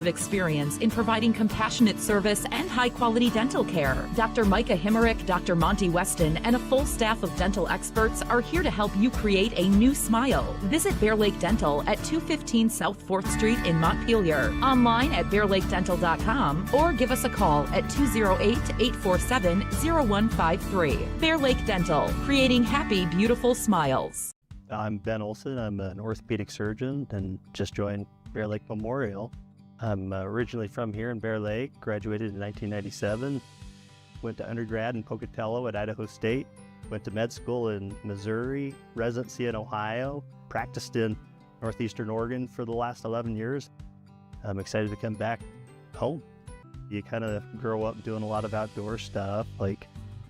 of experience in providing compassionate service and high-quality dental care. Dr. Micah Himmerick, Dr. Monty Weston, and a full staff of dental experts are here to help you create a new smile. Visit Bear Lake Dental at 215 South 4th Street in Montpelier, online at bearlakedental.com, or give us a call at 208-847-0153. Bear Lake Dental, creating happy, beautiful smiles. I'm Ben Olson. I'm an orthopedic surgeon and just joined Bear Lake Memorial. I'm originally from here in Bear Lake, graduated in 1997, went to undergrad in Pocatello at Idaho State, went to med school in Missouri, residency in Ohio, practiced in Northeastern Oregon for the last 11 years. I'm excited to come back home. You kind of grow up doing a lot of outdoor stuff like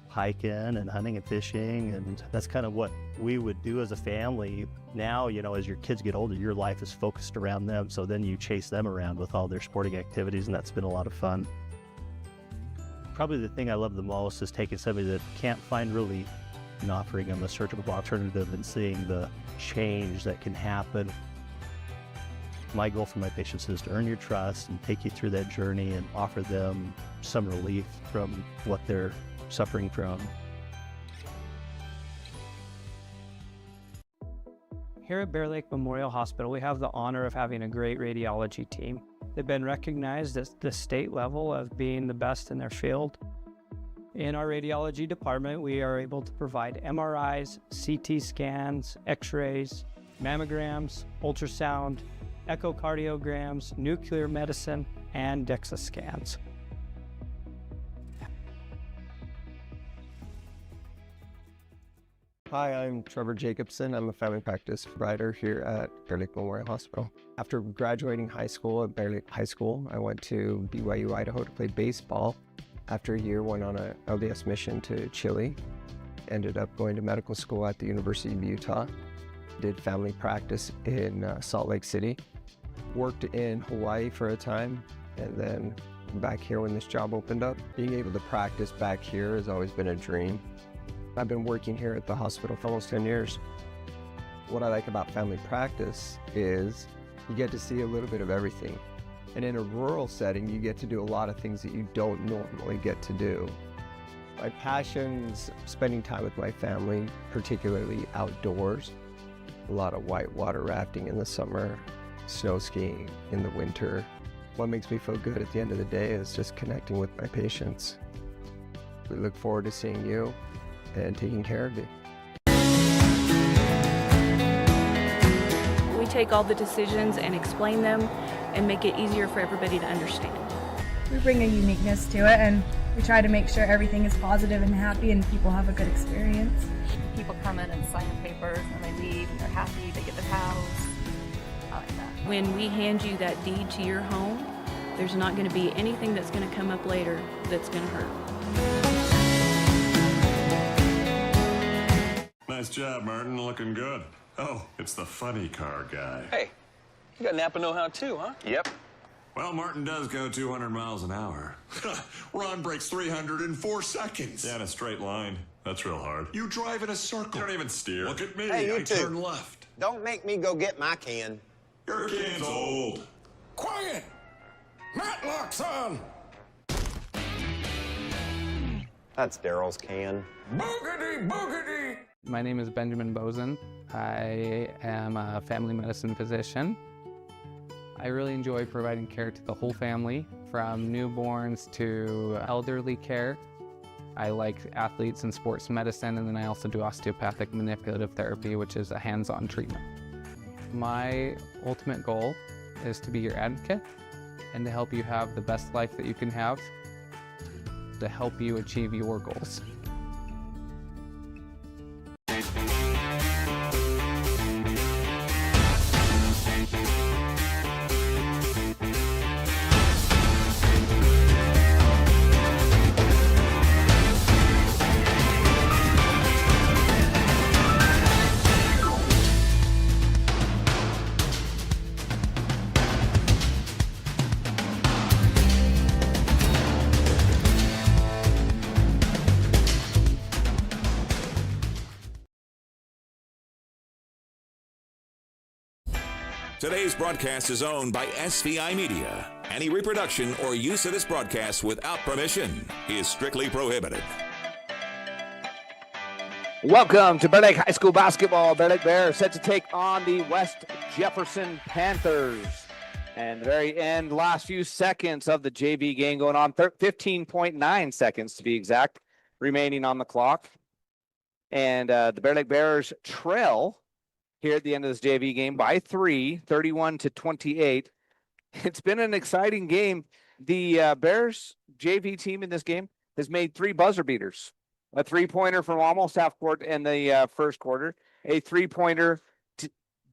hiking and hunting and fishing, and that's kind of what we would do as a family. Now, you know, as your kids get older, your life is focused around them, so then you chase them around with all their sporting activities, and that's been a lot of fun. Probably the thing I love the most is taking somebody that can't find relief and offering them a surgical alternative and seeing the change that can happen. My goal for my patients is to earn your trust and take you through that journey and offer them some relief from what they're suffering from. Here at Bear Lake Memorial Hospital, we have the honor of having a great radiology team. They've been recognized at the state level of being the best in their field. In our radiology department, we are able to provide MRIs, CT scans, X-rays, mammograms, ultrasound, echocardiograms, nuclear medicine, and DEXA scans. Hi, I'm Trevor Jacobson. I'm a family practice provider here at Bear Lake Memorial Hospital. After graduating high school at Bear Lake High School, I went to BYU, Idaho to play baseball. After a year, went on an LDS mission to Chile. Ended up going to medical school at the University of Utah. Did family practice in Salt Lake City. Worked in Hawaii for a time, and then back here when this job opened up. Being able to practice back here has always been a dream. I've been working here at the hospital for almost 10 years. What I like about family practice is you get to see a little bit of everything. And in a rural setting, you get to do a lot of things that you don't normally get to do. My passion's spending time with my family, particularly outdoors. A lot of whitewater rafting in the summer, snow skiing in the winter. What makes me feel good at the end of the day is just connecting with my patients. We look forward to seeing you and taking care of you. We take all the decisions and explain them and make it easier for everybody to understand. We bring a uniqueness to it, and we try to make sure everything is positive and happy and people have a good experience. People come in and sign the papers and they leave and they're happy, they get their house. I like that. When we hand you that deed to your home, there's not going to be anything that's going to come up later that's going to hurt. Nice job, Martin. Looking good. Oh, it's the funny car guy. Hey, you got Napa know-how too, huh? Yep. Well, Martin does go 200 miles an hour. Ron breaks 304 seconds. Yeah, in a straight line. That's real hard. You drive in a circle. You don't even steer. Look at me. Hey, you I two. turn left. Don't make me go get my can. Your can's old. Quiet! Matlock's on! That's Daryl's can. Boogity, boogity! My name is Benjamin Bozen. I am a family medicine physician. I really enjoy providing care to the whole family, from newborns to elderly care. I like athletes and sports medicine, and then I also do osteopathic manipulative therapy, which is a hands-on treatment. My ultimate goal is to be your advocate and to help you have the best life that you can have, to help you achieve your goals. Today's broadcast is owned by SVI Media. Any reproduction or use of this broadcast without permission is strictly prohibited. Welcome to Bear Lake High School basketball. Bear Lake Bears set to take on the West Jefferson Panthers. And the very end, last few seconds of the JV game going on, 15.9 seconds to be exact, remaining on the clock. And the Bear Lake Bears trail here at the end of this JV game by 3, 31-28. It's been an exciting game. The Bears JV team in this game has made 3 buzzer beaters. A 3-pointer from almost half court in the first quarter, a 3-pointer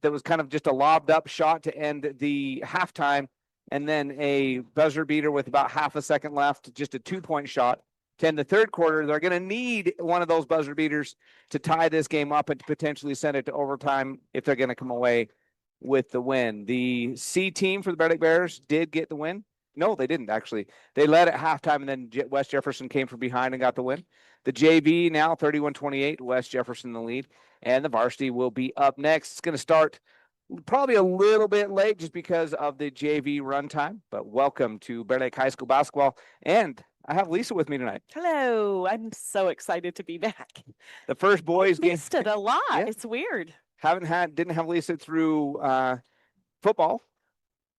that was kind of just a lobbed up shot to end the halftime, and then a buzzer beater with about half a second left, just a 2-point shot to end the third quarter. They're going to need one of those buzzer beaters to tie this game up and to potentially send it to overtime if they're going to come away with the win. The C team for the Bear Lake Bears did get the win. No, they didn't actually. They led at halftime, and then West Jefferson came from behind and got the win. The JV now 31-28, West Jefferson in the lead, and the varsity will be up next. It's going to start probably a little bit late just because of the JV run time, but welcome to Bear Lake High School basketball. And I have Lisa with me tonight. Hello, I'm so excited to be back. The first boys game. Missed it a lot. Yeah. It's weird. Didn't have Lisa through football.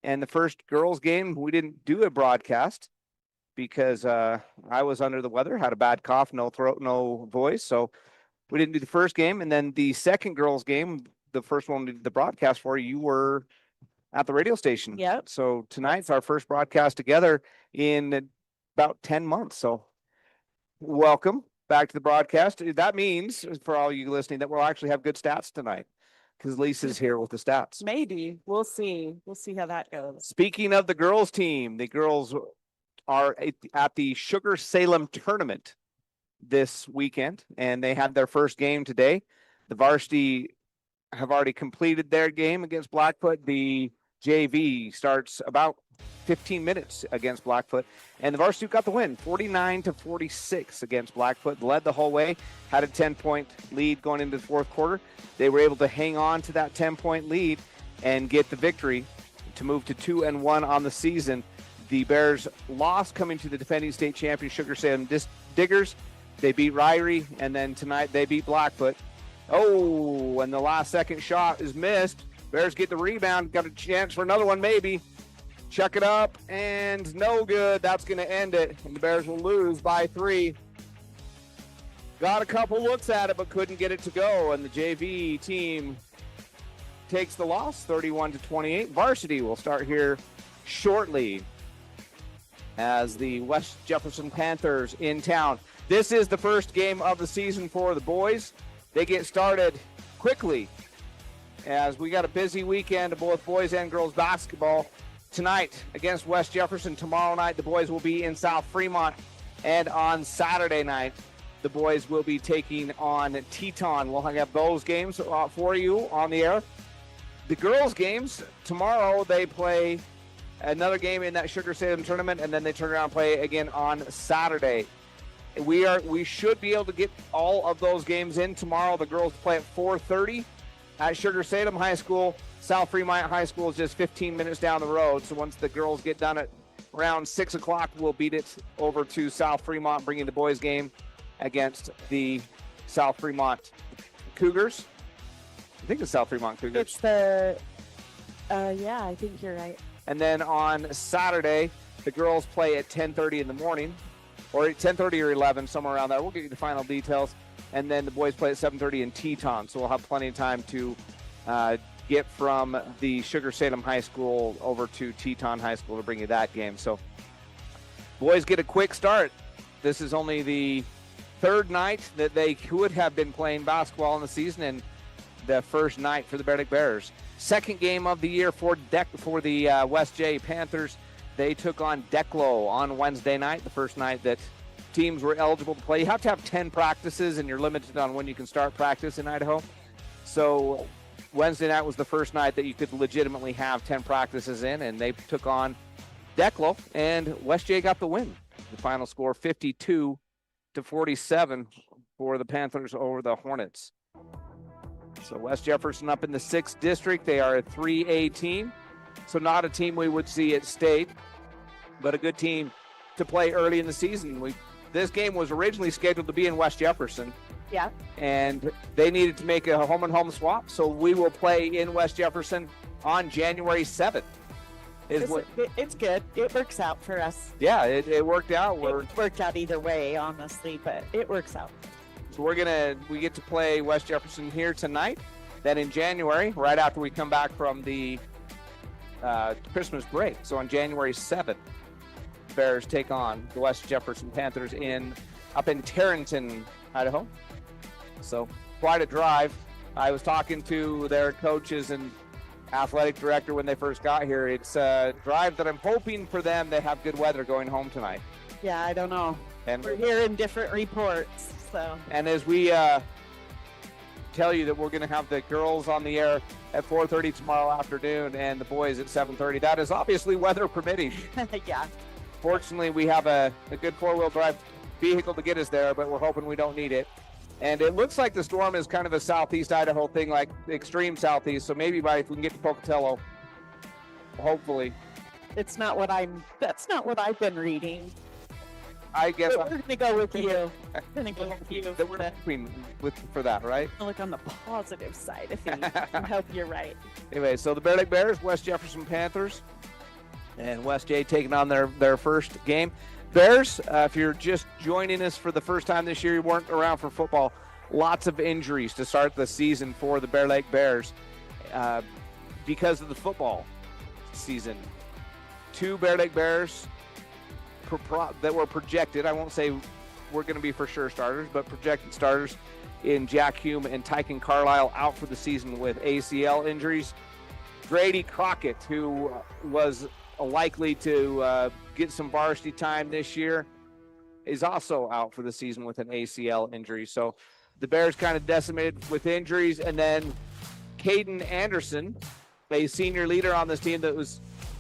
And the first girls game, we didn't do a broadcast because I was under the weather, had a bad cough, no throat, no voice. So we didn't do the first game. And then the second girls game, the first one we did the broadcast for, you were at the radio station. Yep. So tonight's our first broadcast together in about 10 months. So welcome back to the broadcast. That means, for all you listening, that we'll actually have good stats tonight because Lisa's here with the stats. Maybe. We'll see. We'll see how that goes. Speaking of the girls team, the girls are at the Sugar Salem tournament this weekend, and they had their first game today. The varsity have already completed their game against Blackfoot. The JV starts about 15 minutes against Blackfoot, and the varsity got the win, 49-46 against Blackfoot. Led the whole way, had a 10-point lead going into the fourth quarter. They were able to hang on to that 10-point lead and get the victory to move to 2-1 on the season. The Bears lost coming to the defending state champion Sugar Salem Diggers. They beat Ryrie, and then tonight they beat Blackfoot. Oh, and the last second shot is missed. Bears get the rebound, got a chance for another one maybe. Chuck it up, and no good. That's going to end it, and the Bears will lose by 3. Got a couple looks at it, but couldn't get it to go, and the JV team takes the loss, 31-28. Varsity will start here shortly as the West Jefferson Panthers in town. This is the first game of the season for the boys. They get started quickly as we got a busy weekend of both boys and girls basketball. Tonight against West Jefferson. Tomorrow night the boys will be in South Fremont, and on Saturday night the boys will be taking on Teton. We'll have those games for you on the air. The girls games tomorrow, they play another game in that Sugar Salem tournament, and then they turn around and play again on Saturday. We should be able to get all of those games in tomorrow. The girls play at 4:30 at Sugar Salem High School. South Fremont High School is just 15 minutes down the road. So once the girls get done at around 6 o'clock, we'll beat it over to South Fremont, bringing the boys game against the South Fremont Cougars. I think it's South Fremont Cougars. It's the, yeah, I think you're right. And then on Saturday, the girls play at 10:30 in the morning, or at 10:30 or 11, somewhere around there. We'll get you the final details. And then the boys play at 7:30 in Teton, so we'll have plenty of time to get from the Sugar Salem High School over to Teton High School to bring you that game. So boys get a quick start. This is only the third night that they could have been playing basketball in the season, and the first night for the Bear Lake Bears. Second game of the year for the West J Panthers. They took on Declo on Wednesday night, the first night that teams were eligible to play. You have to have 10 practices, and you're limited on when you can start practice in Idaho. So Wednesday night was the first night that you could legitimately have 10 practices in, and they took on Declo, and West J got the win. The final score, 52-47 for the Panthers over the Hornets. So West Jefferson up in the 6th district. They are a 3A team, so not a team we would see at state. but a good team to play early in the season. This game was originally scheduled to be in West Jefferson. Yeah. And they needed to make a home and home swap, so we will play in West Jefferson on January 7th. It's good. It works out for us. Yeah, it worked out. It worked out either way, honestly, but it works out. So we get to play West Jefferson here tonight. Then in January, right after we come back from the Christmas break, so on January 7th, Bears take on the West Jefferson Panthers up in Tarrenton, Idaho. So quite a drive. I was talking to their coaches and athletic director when they first got here. It's a drive that I'm hoping for them they have good weather going home tonight. Yeah, I don't know. And we're hearing different reports. So. And as we tell you that we're going to have the girls on the air at 4:30 tomorrow afternoon and the boys at 7:30, that is obviously weather permitting. Yeah. Fortunately, we have a good four-wheel drive vehicle to get us there, but we're hoping we don't need it. And it looks like the storm is kind of a southeast Idaho thing, like extreme southeast. So maybe if we can get to Pocatello, hopefully. That's not what I've been reading. I guess we're gonna go with you. We're gonna go with you. We're hoping for that, right? Look on the positive side of things. I hope you're right. Anyway, so the Bear Lake Bears, West Jefferson Panthers, and West J taking on their first game. Bears, if you're just joining us for the first time this year, you weren't around for football, lots of injuries to start the season for the Bear Lake Bears because of the football season. 2 Bear Lake Bears that were projected, I won't say we're going to be for sure starters, but projected starters in Jack Hume and Tyken Carlisle out for the season with ACL injuries. Grady Crockett, who was likely to get some varsity time this year, is also out for the season with an ACL injury. So the Bears kind of decimated with injuries. And then Caden Anderson, a senior leader on this team that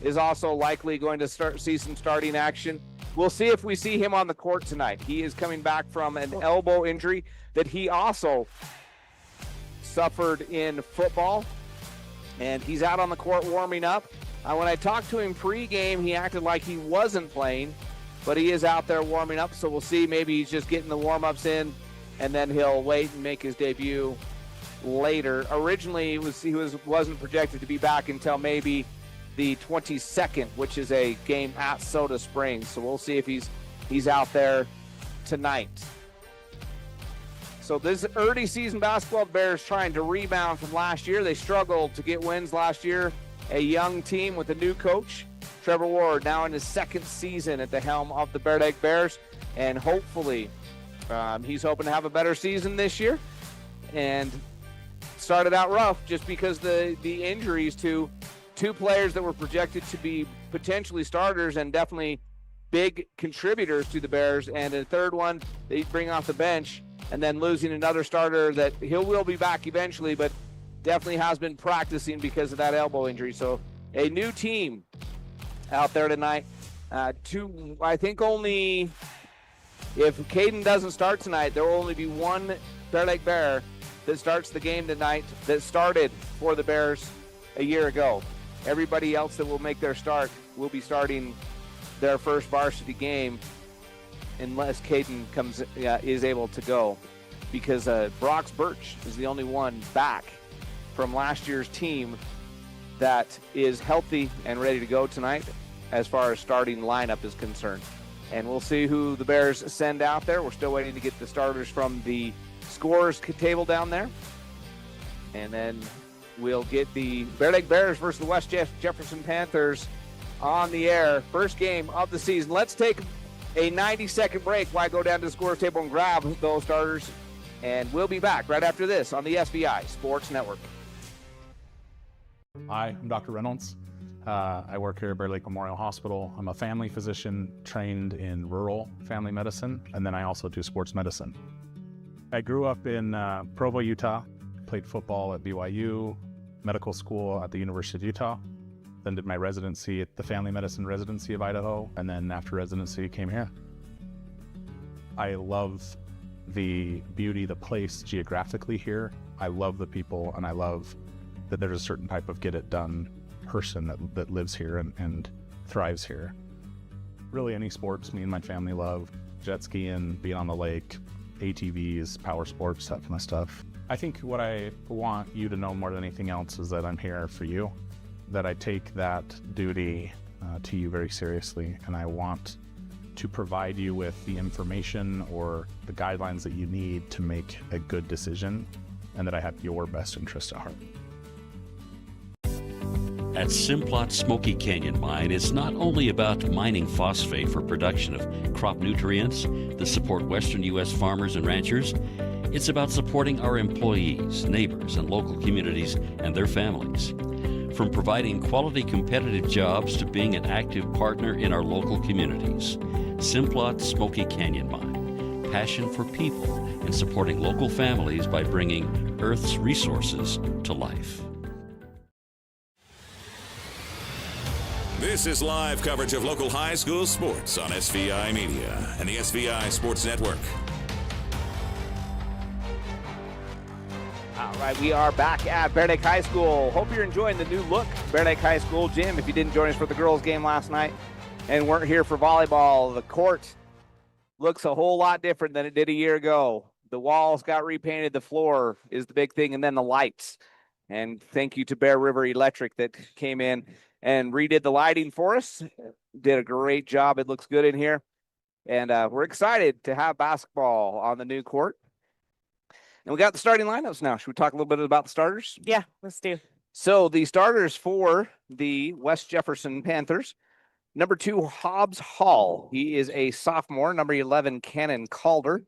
is also likely going to see some starting action. We'll see if we see him on the court tonight. He is coming back from an elbow injury that he also suffered in football, and he's out on the court warming up. When I talked to him pre-game, he acted like he wasn't playing, but he is out there warming up, so we'll see. Maybe he's just getting the warm-ups in, and then he'll wait and make his debut later. Originally, he wasn't projected to be back until maybe the 22nd, which is a game at Soda Springs. So we'll see if he's out there tonight. So this early season basketball, Bears trying to rebound from last year. They struggled to get wins last year. A young team with a new coach, Trevor Ward, now in his second season at the helm of the Bear Lake Bears. And hopefully he's hoping to have a better season this year. And started out rough just because the injuries to 2 players that were projected to be potentially starters and definitely big contributors to the Bears, and a third one they bring off the bench, and then losing another starter that he will be back eventually, but definitely has been practicing because of that elbow injury. So a new team out there tonight. I think only if Caden doesn't start tonight, there will only be one Bear Lake Bear that starts the game tonight that started for the Bears a year ago. Everybody else that will make their start will be starting their first varsity game unless Caden is able to go, because Brox Birch is the only one back from last year's team that is healthy and ready to go tonight as far as starting lineup is concerned. And we'll see who the Bears send out there. We're still waiting to get the starters from the scores table down there. And then we'll get the Bear Lake Bears versus the West Jefferson Panthers on the air. First game of the season. Let's take a 90-second break while I go down to the scores table and grab those starters. And we'll be back right after this on the SVI Sports Network. Hi, I'm Dr. Reynolds. I work here at Bear Lake Memorial Hospital. I'm a family physician trained in rural family medicine, and then I also do sports medicine. I grew up in Provo, Utah, played football at BYU, medical school at the University of Utah, then did my residency at the Family Medicine Residency of Idaho, and then after residency came here. I love the beauty, the place geographically here. I love the people, and I love that there's a certain type of get-it-done person that lives here and thrives here. really any sports me and my family love. Jet skiing, being on the lake, ATVs, power sports, that kind of stuff. I think what I want you to know more than anything else is that I'm here for you, that I take that duty to you very seriously, and I want to provide you with the information or the guidelines that you need to make a good decision, and that I have your best interest at heart. At Simplot Smoky Canyon Mine, it's not only about mining phosphate for production of crop nutrients that support western U.S. farmers and ranchers. It's about supporting our employees, neighbors, and local communities and their families. From providing quality competitive jobs to being an active partner in our local communities. Simplot Smoky Canyon Mine. Passion for people and supporting local families by bringing Earth's resources to life. This is live coverage of local high school sports on SVI Media and the SVI Sports Network. All right, we are back at Bear Lake High School. Hope you're enjoying the new look Bear Lake High School gym. If you didn't join us for the girls' game last night and weren't here for volleyball, the court looks a whole lot different than it did a year ago. The walls got repainted, the floor is the big thing, and then the lights. And thank you to Bear River Electric that came in and redid the lighting for us. Did a great job. It looks good in here. And we're excited to have basketball on the new court. And we got the starting lineups now. Should we talk a little bit about the starters? Yeah, let's do. So the starters for the West Jefferson Panthers. Number 2, Hobbs Hall. He is a sophomore. Number 11, Cannon Calder.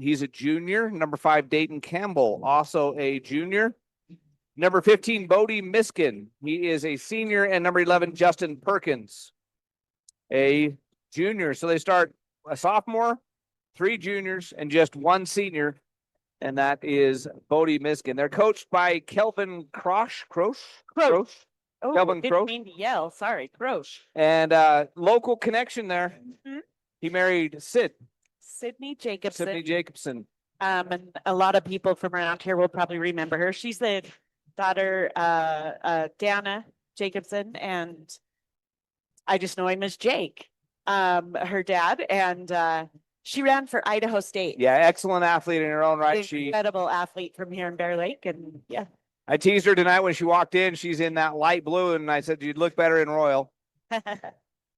He's a junior. Number 5, Dayton Campbell, also a junior. Number 15, Bodie Miskin. He is a senior. And number 11, Justin Perkins, a junior. So they start a sophomore, 3 juniors, and just 1 senior. And that is Bodie Miskin. They're coached by Kelvin Crosh. Oh, Kelvin didn't Crosh. mean to yell. Sorry, Crosh. And local connection there. Mhm. He married Sydney Jacobson. Sydney Jacobson. And a lot of people from around here will probably remember her. She's the daughter, Dana Jacobson, and I just know him as Jake, her dad, and she ran for Idaho State. Yeah, excellent athlete in her own right. Incredible athlete from here in Bear Lake, and yeah. I teased her tonight when she walked in. She's in that light blue, and I said, you'd look better in Royal.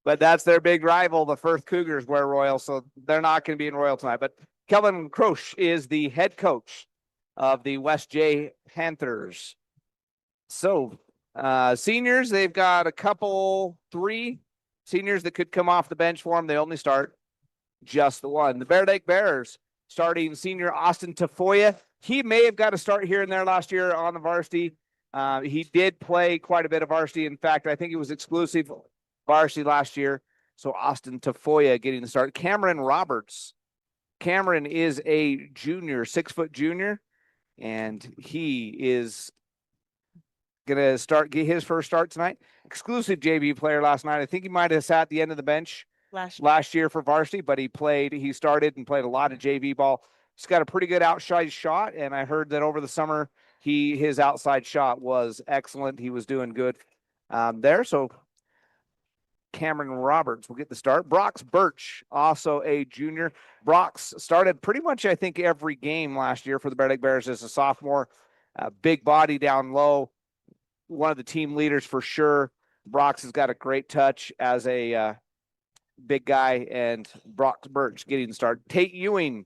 But that's their big rival. The Firth Cougars wear Royal, so they're not going to be in Royal tonight. But Kelvin Crosh is the head coach of the West J Panthers. So seniors, they've got a couple, 3 seniors that could come off the bench for them. They only start just the one. The Bear Lake Bears starting senior Austin Tafoya. He may have got a start here and there last year on the varsity. He did play quite a bit of varsity. In fact, I think it was exclusive varsity last year. So Austin Tafoya getting the start. Cameron Roberts. Cameron is a junior, 6-foot junior, and he is going to get his first start tonight. Exclusive JV player last night. I think he might have sat at the end of the bench last year for varsity, but he started and played a lot of JV ball. He's got a pretty good outside shot, and I heard that over the summer his outside shot was excellent. He was doing good there. So Cameron Roberts will get the start. Brox Birch, also a junior. Brox started pretty much, I think, every game last year for the Bear Lake Bears as a sophomore. Big body down low. One of the team leaders for sure. Brox has got a great touch as a big guy, and Brox Birch getting the start. Tate Ewing,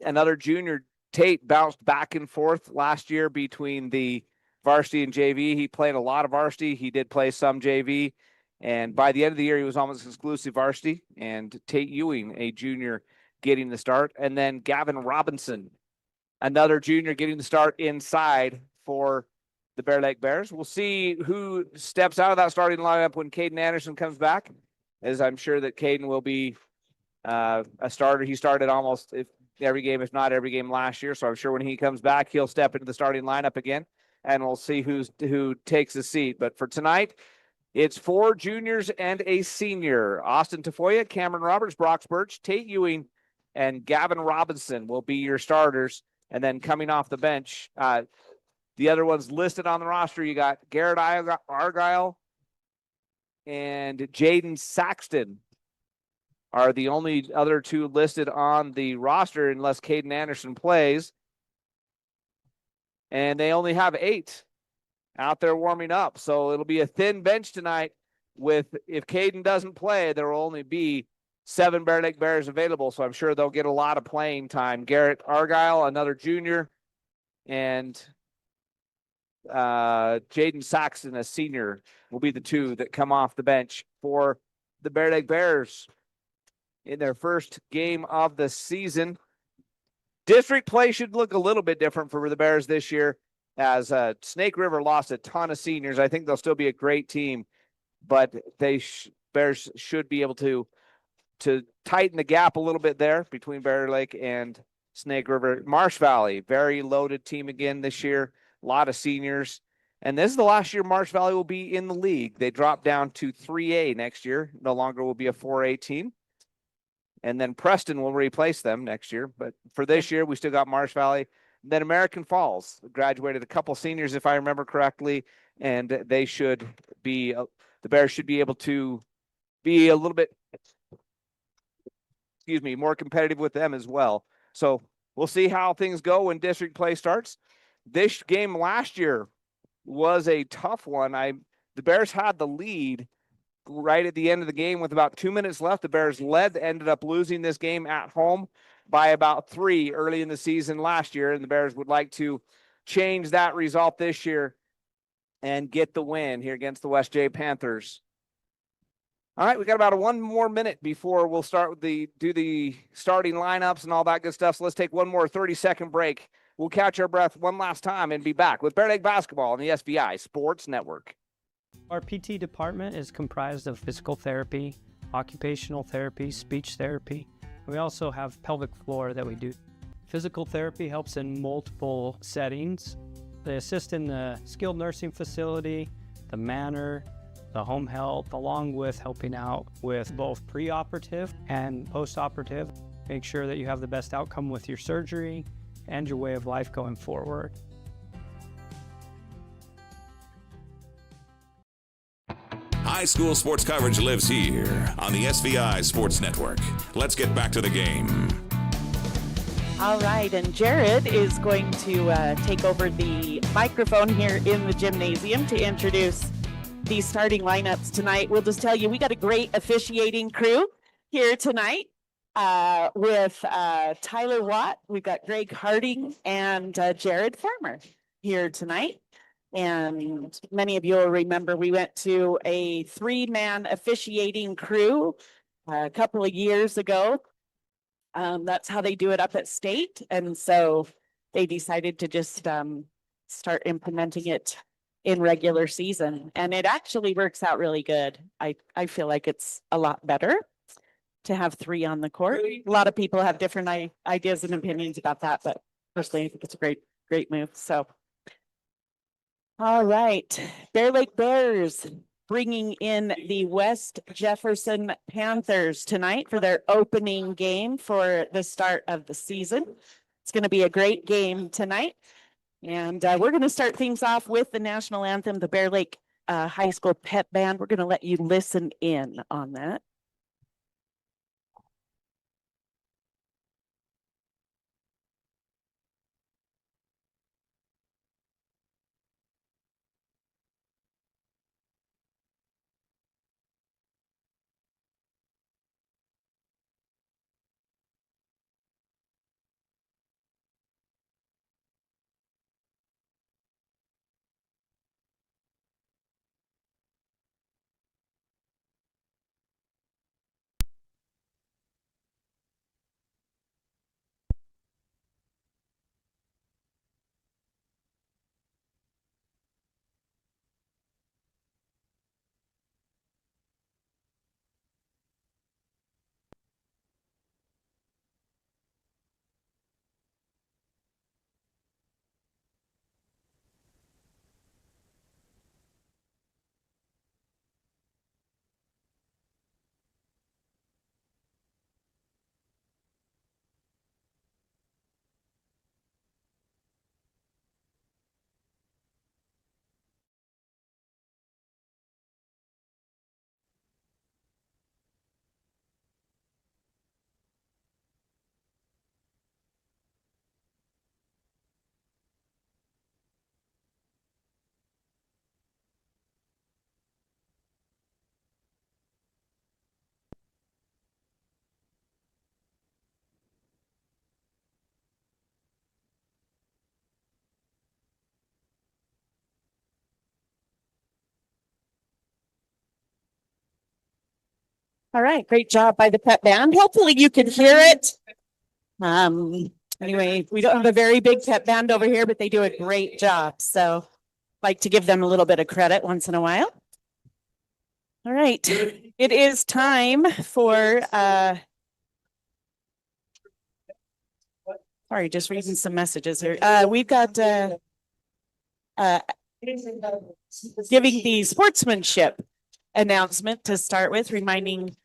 another junior. Tate bounced back and forth last year between the varsity and JV. He played a lot of varsity. He did play some JV. And by the end of the year, he was almost exclusive varsity. And Tate Ewing, a junior, getting the start. And then Gavin Robinson, another junior, getting the start inside for the Bear Lake Bears. We'll see who steps out of that starting lineup when Caden Anderson comes back, as I'm sure that Caden will be a starter. He started almost every game, if not every game last year. So I'm sure when he comes back, he'll step into the starting lineup again, and we'll see who takes the seat. But for tonight, it's 4 juniors and a senior. Austin Tafoya, Cameron Roberts, Brox Birch, Tate Ewing, and Gavin Robinson will be your starters. And then coming off the bench, the other ones listed on the roster, you got Garrett Argyle, and Jaden Saxton are the only other two listed on the roster unless Caden Anderson plays. And they only have 8 out there warming up. So it'll be a thin bench tonight with, if Caden doesn't play, there will only be 7 Bear Lake Bears available. So I'm sure they'll get a lot of playing time. Garrett Argyle, another junior, and Jaden Saxton, a senior, will be the 2 that come off the bench for the Bear Lake Bears in their first game of the season. District play should look a little bit different for the Bears this year, as Snake River lost a ton of seniors. I think they'll still be a great team, but Bears should be able to tighten the gap a little bit there between Bear Lake and Snake River. Marsh Valley, very loaded team again this year, a lot of seniors. And this is the last year Marsh Valley will be in the league. They drop down to 3A next year, no longer will be a 4A team. And then Preston will replace them next year. But for this year, we still got Marsh Valley. Then American Falls graduated a couple seniors, if I remember correctly, and they should be, the Bears should be able to be a little bit, more competitive with them as well. So we'll see how things go when district play starts. This game last year was a tough one. The Bears had the lead right at the end of the game with about 2 minutes left. The Bears ended up losing this game at home by about 3 early in the season last year. And the Bears would like to change that result this year and get the win here against the West J Panthers. All right, we got about 1 more minute before we'll start with do the starting lineups and all that good stuff. So let's take one more 30-second break. We'll catch our breath one last time and be back with Bear Lake basketball on the SVI Sports Network. Our PT department is comprised of physical therapy, occupational therapy, speech therapy. We also have pelvic floor that we do. Physical therapy helps in multiple settings. They assist in the skilled nursing facility, the manor, the home health, along with helping out with both preoperative and postoperative. Make sure that you have the best outcome with your surgery and your way of life going forward. High school sports coverage lives here on the SVI Sports Network. Let's get back to the game. All right, and Jared is going to take over the microphone here in the gymnasium to introduce the starting lineups tonight. We'll just tell you, we got a great officiating crew here tonight with Tyler Watt. We've got Greg Harding and Jared Farmer here tonight. And many of you will remember we went to a 3-man officiating crew a couple of years ago. That's how they do it up at state. And so they decided to just start implementing it in regular season. And it actually works out really good. I feel like it's a lot better to have 3 on the court. A lot of people have different ideas and opinions about that, but personally, I think it's a great move. So. All right, Bear Lake Bears bringing in the West Jefferson Panthers tonight for their opening game for the start of the season. It's going to be a great game tonight. And we're going to start things off with the national anthem, the Bear Lake High School Pep Band. We're going to let you listen in on that. All right, great job by the pep band. Hopefully you can hear it. Anyway, we don't have a very big pep band over here, but they do a great job. So like to give them a little bit of credit once in a while. All right, it is time for sorry, just reading some messages here. We've got giving the sportsmanship announcement to start with, reminding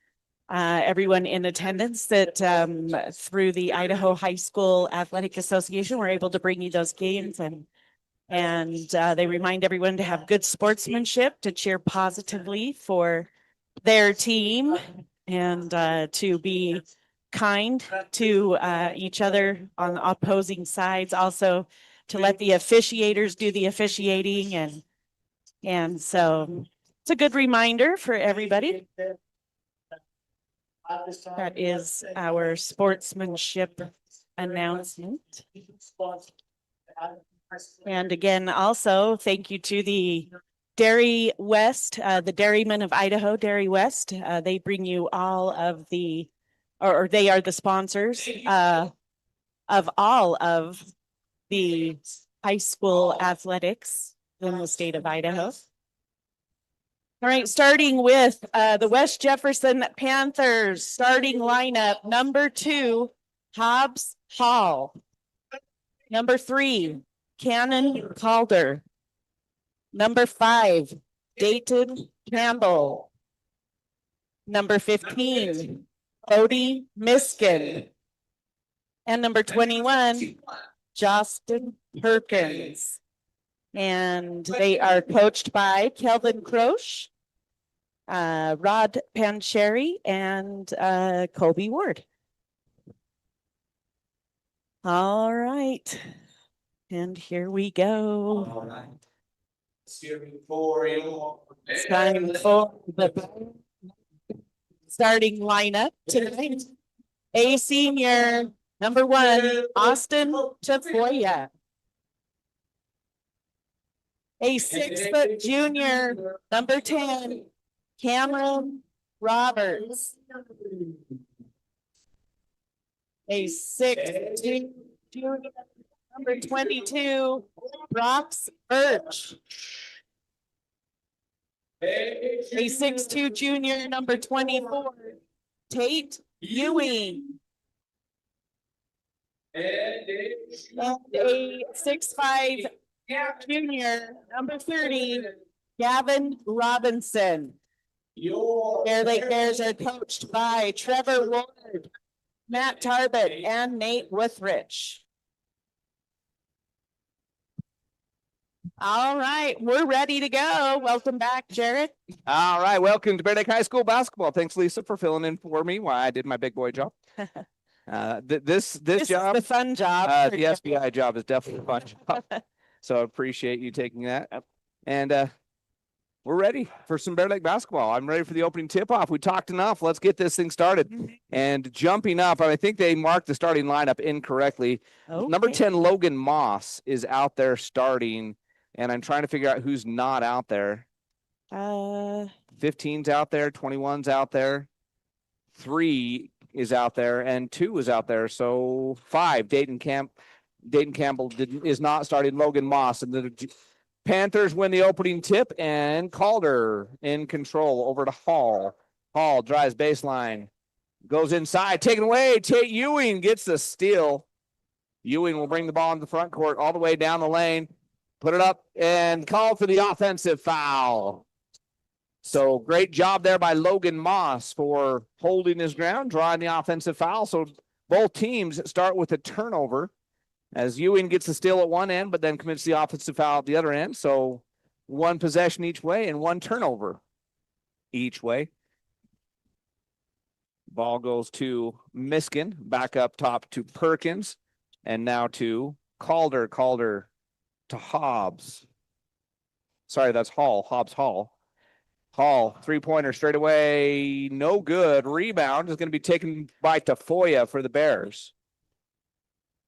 everyone in attendance that through the Idaho High School Athletic Association, we're able to bring you those games, and they remind everyone to have good sportsmanship, to cheer positively for their team, and to be kind to each other on opposing sides. Also, to let the officiators do the officiating, and so it's a good reminder for everybody. That is our sportsmanship announcement. And again, also thank you to the Dairy West, the Dairymen of Idaho, Dairy West. They bring you all of the, or they are the sponsors of all of the high school athletics in the state of Idaho. All right, starting with the West Jefferson Panthers starting lineup, number 2, Hobbs Hall. Number 3, Cannon Calder. Number 5, Dayton Campbell. Number 15, Cody Miskin. And number 21, Justin Perkins. And they are coached by Kelvin Croce, Rod Pancheri, and Kobe Ward. All right. And here we go. All right. It's time for the starting lineup tonight. A senior, number 1, Austin Tafoya. A 6-foot junior, number 10, Cameron Roberts. A 6'2" junior, number 22, Brox Birch. A 6'2" junior, number 24, Tate Ewing. And a 6'5" junior, number 30, Gavin Robinson. Bear Lake Bears are coached by Trevor Ward, Matt Tarbett, and Nate Withrich. All right, we're ready to go. Welcome back, Jared. All right, welcome to Bear Lake High School basketball. Thanks, Lisa, for filling in for me while I did my big boy job. This job, is the fun job. the SBI job is definitely a fun job. So I appreciate you taking that. And we're ready for some Bear Lake basketball. I'm ready for the opening tip-off. We talked enough. Let's get this thing started. And jumping up, I think they marked the starting lineup incorrectly. Okay. Number 10, Logan Moss, is out there starting, and I'm trying to figure out who's not out there. 15's out there, 21's out there, 3 is out there, and 2 is out there. So 5, Dayton Campbell is not starting. Logan Moss, and the Panthers win the opening tip, and Calder in control over to Hall. Hall drives baseline, goes inside, taken away. Tate Ewing gets the steal. Ewing will bring the ball into the front court all the way down the lane, put it up, and call for the offensive foul. So great job there by Logan Moss for holding his ground, drawing the offensive foul. So both teams start with a turnover, as Ewing gets the steal at one end, but then commits the offensive foul at the other end. So one possession each way and one turnover each way. Ball goes to Miskin, back up top to Perkins, and now to Calder. Calder to Hobbs. Sorry, that's Hall. Hobbs Hall. Hall, three-pointer straight away, no good. Rebound is going to be taken by Tafoya for the Bears.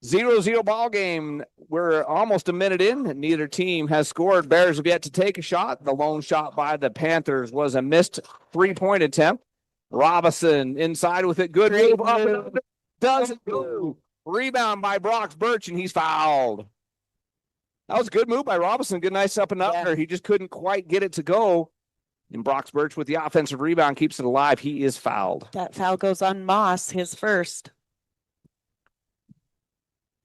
0-0 ball game. We're almost a minute in. Neither team has scored. Bears have yet to take a shot. The lone shot by the Panthers was a missed three-point attempt. Robinson inside with it. Good move. Up and under. Doesn't go. Rebound by Brox Birch, and he's fouled. That was a good move by Robinson. Good, nice up and under. He just couldn't quite get it to go. And Brox Birch with the offensive rebound keeps it alive. He is fouled. That foul goes on Moss, his first.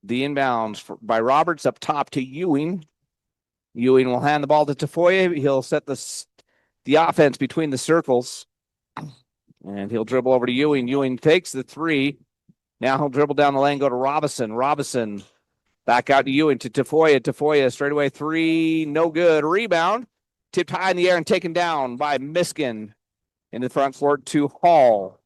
The inbounds by Roberts up top to Ewing. Ewing will hand the ball to Tafoya. He'll set the offense between the circles. And he'll dribble over to Ewing. Ewing takes the three. Now he'll dribble down the lane, go to Robinson. Robinson back out to Ewing to Tafoya. Tafoya straight away three. No good. Rebound. Tipped high in the air and taken down by Miskin. In the front court to Hall.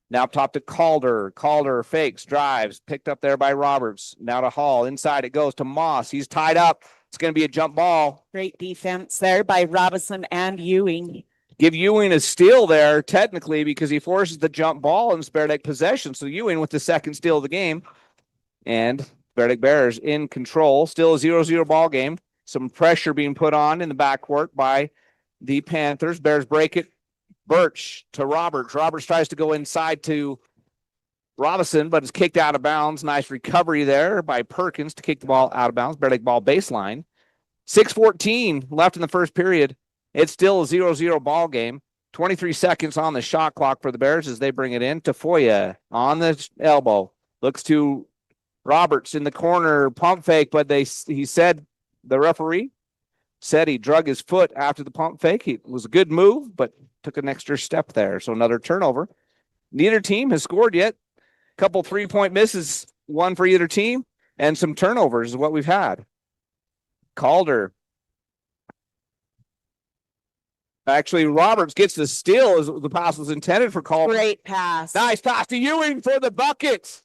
Now top to Calder. Calder fakes, drives, picked up there by Roberts. Now to Hall. Inside it goes to Moss. He's tied up. It's going to be a jump ball. Great defense there by Robinson and Ewing. Give Ewing a steal there, technically, because he forces the jump ball and Bear Lake possession. So Ewing with the second steal of the game. And Bear Lake Bears in control. Still a 0-0 ball game. Some pressure being put on in the backcourt by the Panthers. Bears break it. Birch to Roberts. Roberts tries to go inside to Robinson, but it's kicked out of bounds. Nice recovery there by Perkins to kick the ball out of bounds. Bear Lake ball baseline. 6:14 left in the first period. It's still a 0-0 ball game. 23 seconds on the shot clock for the Bears as they bring it in. Tafoya on the elbow. Looks to Roberts in the corner. Pump fake, but the referee said he drug his foot after the pump fake. It was a good move, but took an extra step there. So another turnover. Neither team has scored yet. A couple 3-point misses, one for either team, and some turnovers is what we've had. Calder. Actually, Roberts gets the steal as the pass was intended for Calder. Great pass. Nice pass to Ewing for the bucket.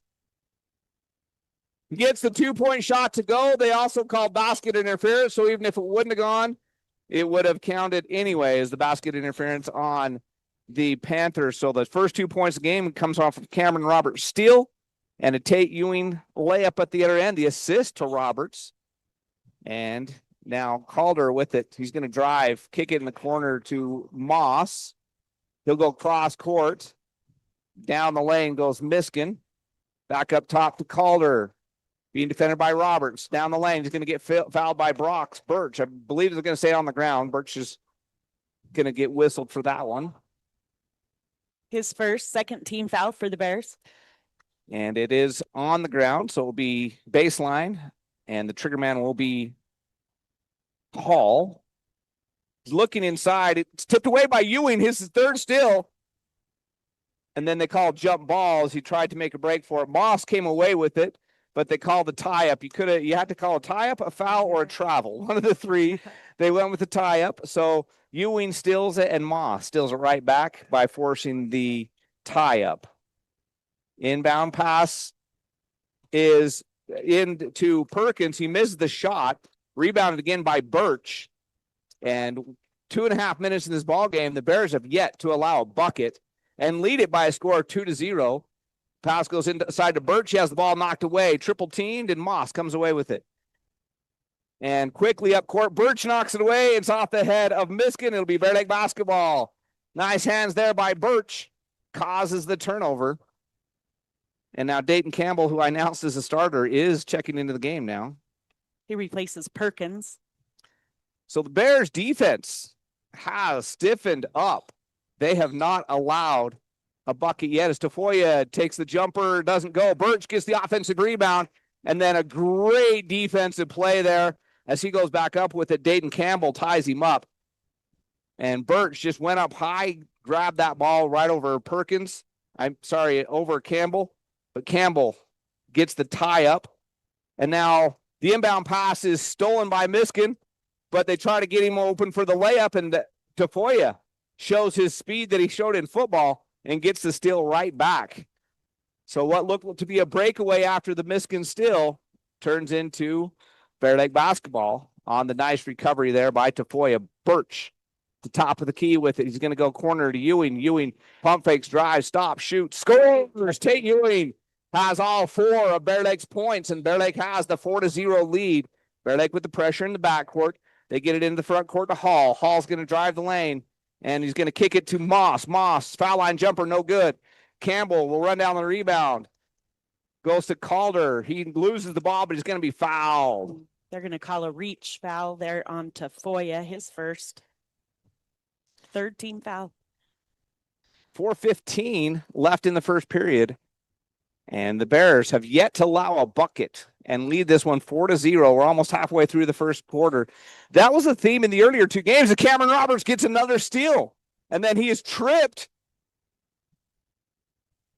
He gets the 2-point shot to go. They also called basket interference, so even if it wouldn't have gone, it would have counted anyway as the basket interference on the Panthers. So the first 2 points of the game comes off of Cameron Roberts' steal and a Tate Ewing layup at the other end, the assist to Roberts. And now Calder with it. He's going to drive, kick it in the corner to Moss. He'll go cross court. Down the lane goes Miskin. Back up top to Calder. Being defended by Roberts. Down the lane. He's going to get fouled by Brox Birch. I believe he's going to stay on the ground. Birch is going to get whistled for that one. His first, second team foul for the Bears. And it is on the ground, so it'll be baseline. And the trigger man will be Hall. He's looking inside. It's tipped away by Ewing. His third steal. And then they called jump ball as he tried to make a break for it. Moss came away with it, but they called the tie-up. You had to call a tie-up, a foul, or a travel. One of the three. They went with the tie-up. So Ewing steals it, and Moss steals it right back by forcing the tie-up. Inbound pass is into Perkins. He misses the shot. Rebounded again by Birch. And 2.5 minutes in this ball game, the Bears have yet to allow a bucket and lead it by a score of 2-0. Pass goes inside to Birch. He has the ball knocked away. Triple teamed, and Moss comes away with it. And quickly up court, Birch knocks it away. It's off the head of Miskin. It'll be Bear Lake basketball. Nice hands there by Birch. Causes the turnover. And now Dayton Campbell, who I announced as a starter, is checking into the game now. He replaces Perkins. So the Bears defense has stiffened up. They have not allowed a bucket yet as Tafoya takes the jumper, doesn't go. Birch gets the offensive rebound, and then a great defensive play there as he goes back up with it. Dayton Campbell ties him up. And Birch just went up high, grabbed that ball right over Perkins. Over Campbell. But Campbell gets the tie up. And now the inbound pass is stolen by Miskin, but they try to get him open for the layup, and Tafoya shows his speed that he showed in football and gets the steal right back. So what looked to be a breakaway after the Miskin steal turns into Bear Lake basketball on the nice recovery there by Tafoya. Birch, the top of the key with it. He's going to go corner to Ewing. Ewing pump fakes, drive, stop, shoot, scores. Tate Ewing has all 4 of Bear Lake's points, and Bear Lake has the 4-0 lead. Bear Lake with the pressure in the backcourt. They get it into the front court to Hall. Hall's going to drive the lane And he's going to kick it to Moss. Moss, foul line jumper, no good. Campbell will run down the rebound. Goes to Calder. He loses the ball, but he's going to be fouled. They're going to call a reach foul there on Tafoya, his first. Third team foul. 4:15 left in the first period. And the Bears have yet to allow a bucket and lead this one 4-0. We're almost halfway through the first quarter. That was a theme in the earlier two games. And Cameron Roberts gets another steal. And then he is tripped.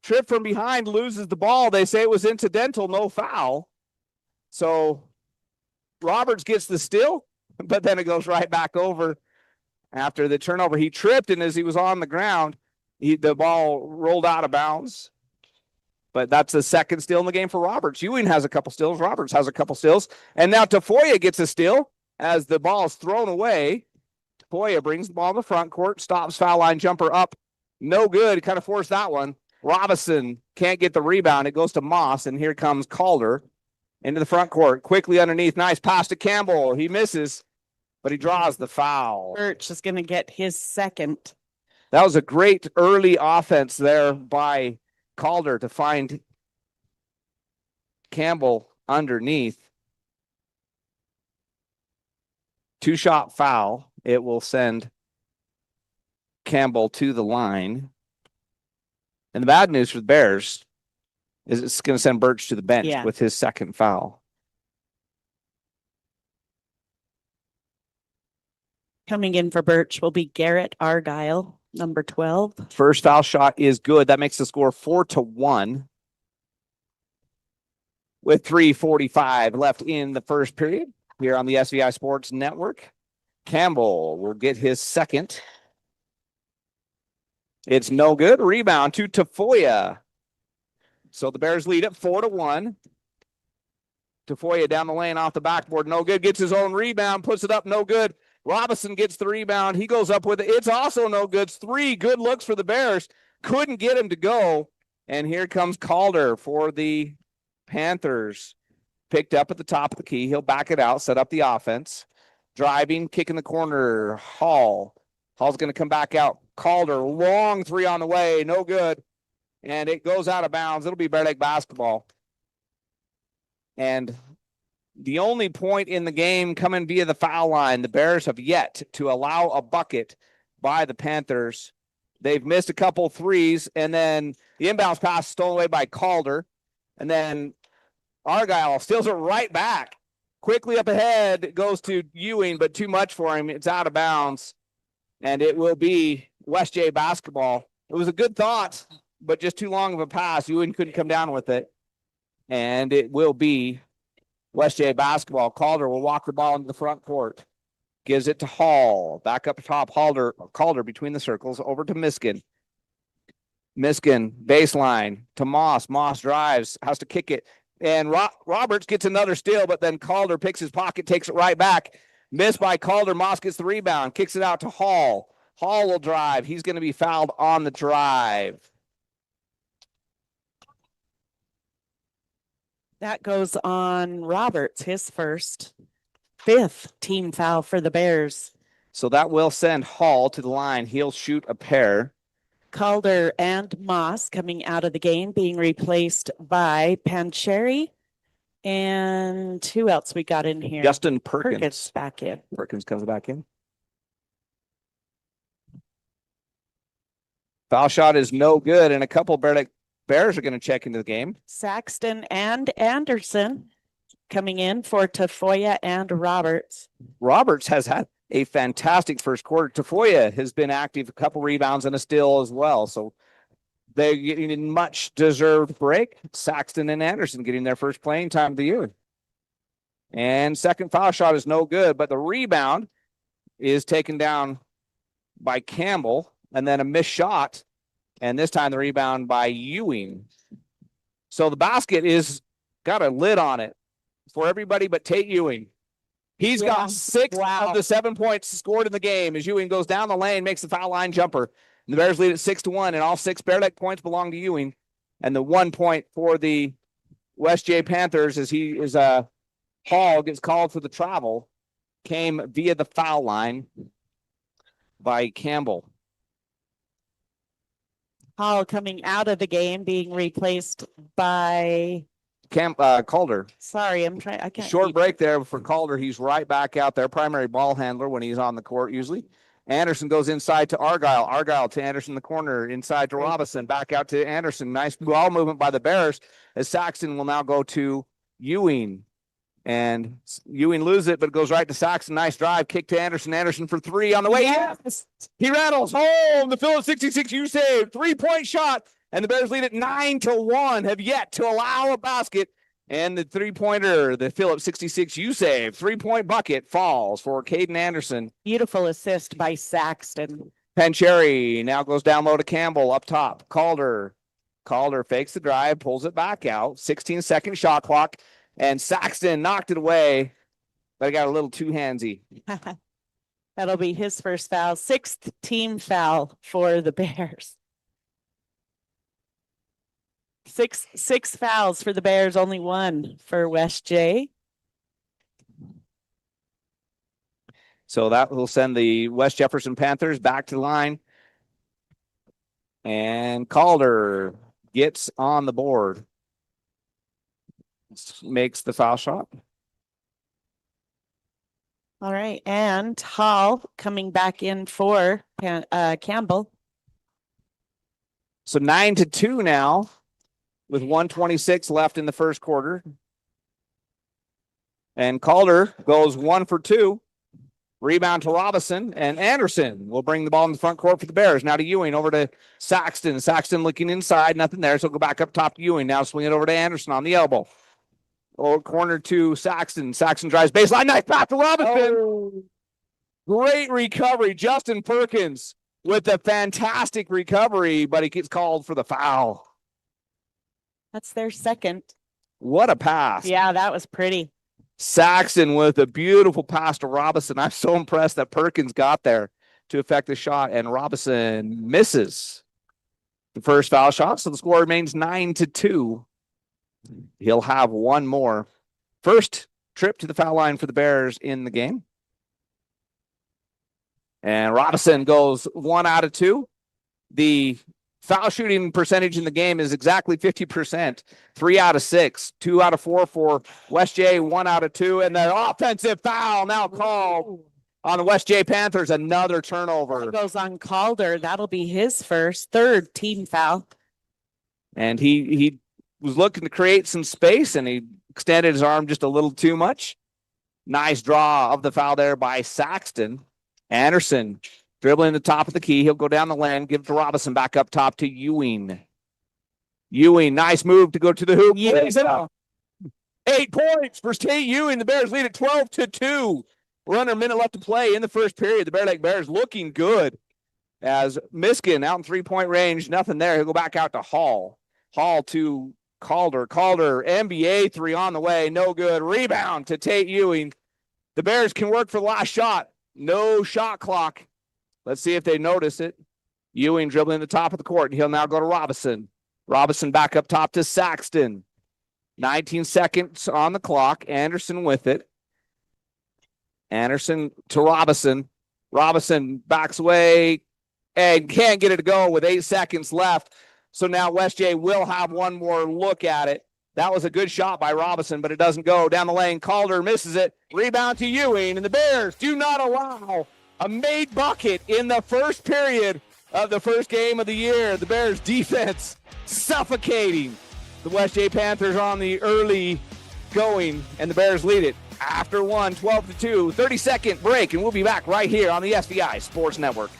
Tripped from behind, loses the ball. They say it was incidental, no foul. So Roberts gets the steal, but then it goes right back over after the turnover. He tripped, and as he was on the ground, the ball rolled out of bounds. But that's the second steal in the game for Roberts. Ewing has a couple steals. Roberts has a couple steals. And now Tafoya gets a steal as the ball is thrown away. Tafoya brings the ball in the front court, stops foul line jumper up. No good. Kind of forced that one. Robinson can't get the rebound. It goes to Moss, and here comes Calder into the front court. Quickly underneath. Nice pass to Campbell. He misses, but he draws the foul. Birch is going to get his second. That was a great early offense there by Calder to find Campbell underneath. Two-shot foul. It will send Campbell to the line. And the bad news for the Bears is it's going to send Birch to the bench with his second foul. Coming in for Birch will be Garrett Argyle, number 12. First foul shot is good. That makes the score 4-1. With 3:45 left in the first period here on the SVI Sports Network. Campbell will get his second. It's no good. Rebound to Tafoya. So the Bears lead it 4-1. Tafoya down the lane off the backboard. No good. Gets his own rebound. Puts it up. No good. Robinson gets the rebound. He goes up with it. It's also no good. 3 good looks for the Bears. Couldn't get him to go. And here comes Calder for the Panthers. Picked up at the top of the key. He'll back it out, set up the offense. Driving, kick in the corner. Hall's going to come back out. Calder, long 3 on the way. No good. And it goes out of bounds. It'll be Bear Lake basketball. And the only point in the game coming via the foul line, the Bears have yet to allow a bucket by the Panthers. They've missed a couple threes, and then the inbounds pass stolen away by Calder. And then Argyle steals it right back. Quickly up ahead, it goes to Ewing, but too much for him. It's out of bounds. And it will be West J basketball. It was a good thought, but just too long of a pass. Ewing couldn't come down with it. And it will be West J basketball. Calder will walk the ball into the front court. Gives it to Hall. Back up top. Calder between the circles. Over to Miskin. Miskin, baseline to Moss. Moss drives. Has to kick it. And Roberts gets another steal, but then Calder picks his pocket, takes it right back. Missed by Calder. Moss gets the rebound. Kicks it out to Hall. Hall will drive. He's going to be fouled on the drive. That goes on Roberts, his first. 5th team foul for the Bears. So that will send Hall to the line. He'll shoot a pair. Calder and Moss coming out of the game, being replaced by Pancheri. And who else we got in here? Justin Perkins. Back in. Perkins comes back in. Foul shot is no good, and a couple Bears are going to check into the game. Saxton and Anderson coming in for Tafoya and Roberts. Roberts has had a fantastic first quarter. Tafoya has been active, a couple rebounds and a steal as well. So they're getting a much deserved break. Saxton and Anderson getting their first playing time of the year. And second foul shot is no good, but the rebound is taken down by Campbell, and then a missed shot. And this time the rebound by Ewing. So the basket is got a lid on it for everybody but Tate Ewing. He's got 6 of the 7 points scored in the game as Ewing goes down the lane, makes the foul line jumper. And the Bears lead at 6-1, and all 6 Bear Lake points belong to Ewing. And the 1 point for the West J Panthers as Hall gets called for the travel, came via the foul line by Campbell. Hall coming out of the game, being replaced by, Calder. sorry, I'm trying, I can't. Short keep- break there for Calder. He's right back out there, primary ball handler when he's on the court usually. Anderson goes inside to Argyle. Argyle to Anderson in the corner, inside to Robinson, back out to Anderson. Nice ball movement by the Bears as Saxton will now go to Ewing. And Ewing loses it, but it goes right to Saxton. Nice drive, kick to Anderson. Anderson for three on the way. Yes! He rattles home. The Phillips 66 U save. 3-point shot. And the Bears lead it 9-1. Have yet to allow a basket. And the three-pointer, the Phillips 66 U save. 3-point bucket falls for Caden Anderson. Beautiful assist by Saxton. Pancheri now goes down low to Campbell up top. Calder fakes the drive, pulls it back out. 16-second shot clock. And Saxton knocked it away, but it got a little too handsy. That'll be his first foul. 6th team foul for the Bears. Six fouls for the Bears, only one for West J. So that will send the West Jefferson Panthers back to the line. And Calder gets on the board. Makes the foul shot. All right, and Hall coming back in for Campbell. So 9-2 now, with 1:26 left in the first quarter. And Calder goes 1 for 2. Rebound to Robinson, and Anderson will bring the ball in the front court for the Bears. Now to Ewing, over to Saxton. Saxton looking inside, nothing there, so go back up top to Ewing. Now swing it over to Anderson on the elbow. Corner to Saxton. Saxton drives baseline. Nice pass to Robinson. Oh. Great recovery. Justin Perkins with a fantastic recovery, but he gets called for the foul. That's their second. What a pass. Yeah, that was pretty. Saxton with a beautiful pass to Robinson. I'm so impressed that Perkins got there to affect the shot, and Robinson misses the first foul shot, so the score remains 9-2. He'll have one more. First trip to the foul line for the Bears in the game. And Robinson goes 1 out of 2. The foul shooting percentage in the game is exactly 50%. 3 out of 6, 2 out of 4 for West J, 1 out of 2. And the offensive foul now called on the West J Panthers. Another turnover. That goes on Calder. That'll be his third team foul. And he was looking to create some space, and he extended his arm just a little too much. Nice draw of the foul there by Saxton. Anderson dribbling the top of the key. He'll go down the lane, give it to Robinson, back up top to Ewing. Ewing, nice move to go to the hoop. Yeah. 8 points for Tate Ewing. The Bears lead at 12-2. We're under a minute left to play in the first period. The Bear Lake Bears looking good as Miskin out in 3-point range. Nothing there. He'll go back out to Hall. Hall to Calder. Calder, NBA 3 on the way. No good. Rebound to Tate Ewing. The Bears can work for the last shot. No shot clock. Let's see if they notice it. Ewing dribbling the top of the court. He'll now go to Robinson. Robinson back up top to Saxton. 19 seconds on the clock. Anderson with it. Anderson to Robinson. Robinson backs away and can't get it to go with 8 seconds left. So now West J will have one more look at it. That was a good shot by Robinson, but it doesn't go down the lane. Calder misses it. Rebound to Ewing, and the Bears do not allow a made bucket in the first period of the first game of the year. The Bears defense suffocating. The West J Panthers on the early going, and the Bears lead it after 12-2. 30-second break, and we'll be back right here on the SVI Sports Network.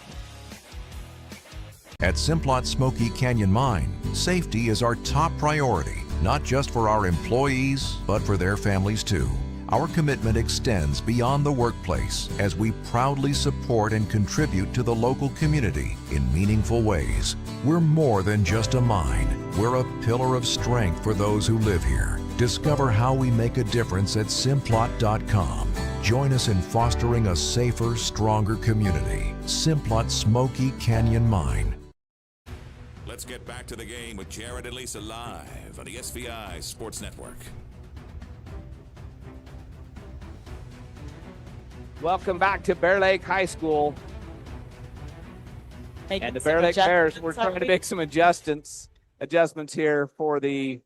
At Simplot Smoky Canyon Mine, safety is our top priority, not just for our employees, but for their families too. Our commitment extends beyond the workplace as we proudly support and contribute to the local community in meaningful ways. We're more than just a mine. We're a pillar of strength for those who live here. Discover how we make a difference at Simplot.com. Join us in fostering a safer, stronger community. Simplot Smoky Canyon Mine. Let's get back to the game with Jared and Lisa live on the SVI Sports Network. Welcome back to Bear Lake High School. And the Bear Lake Bears, we're trying to make some adjustments here for the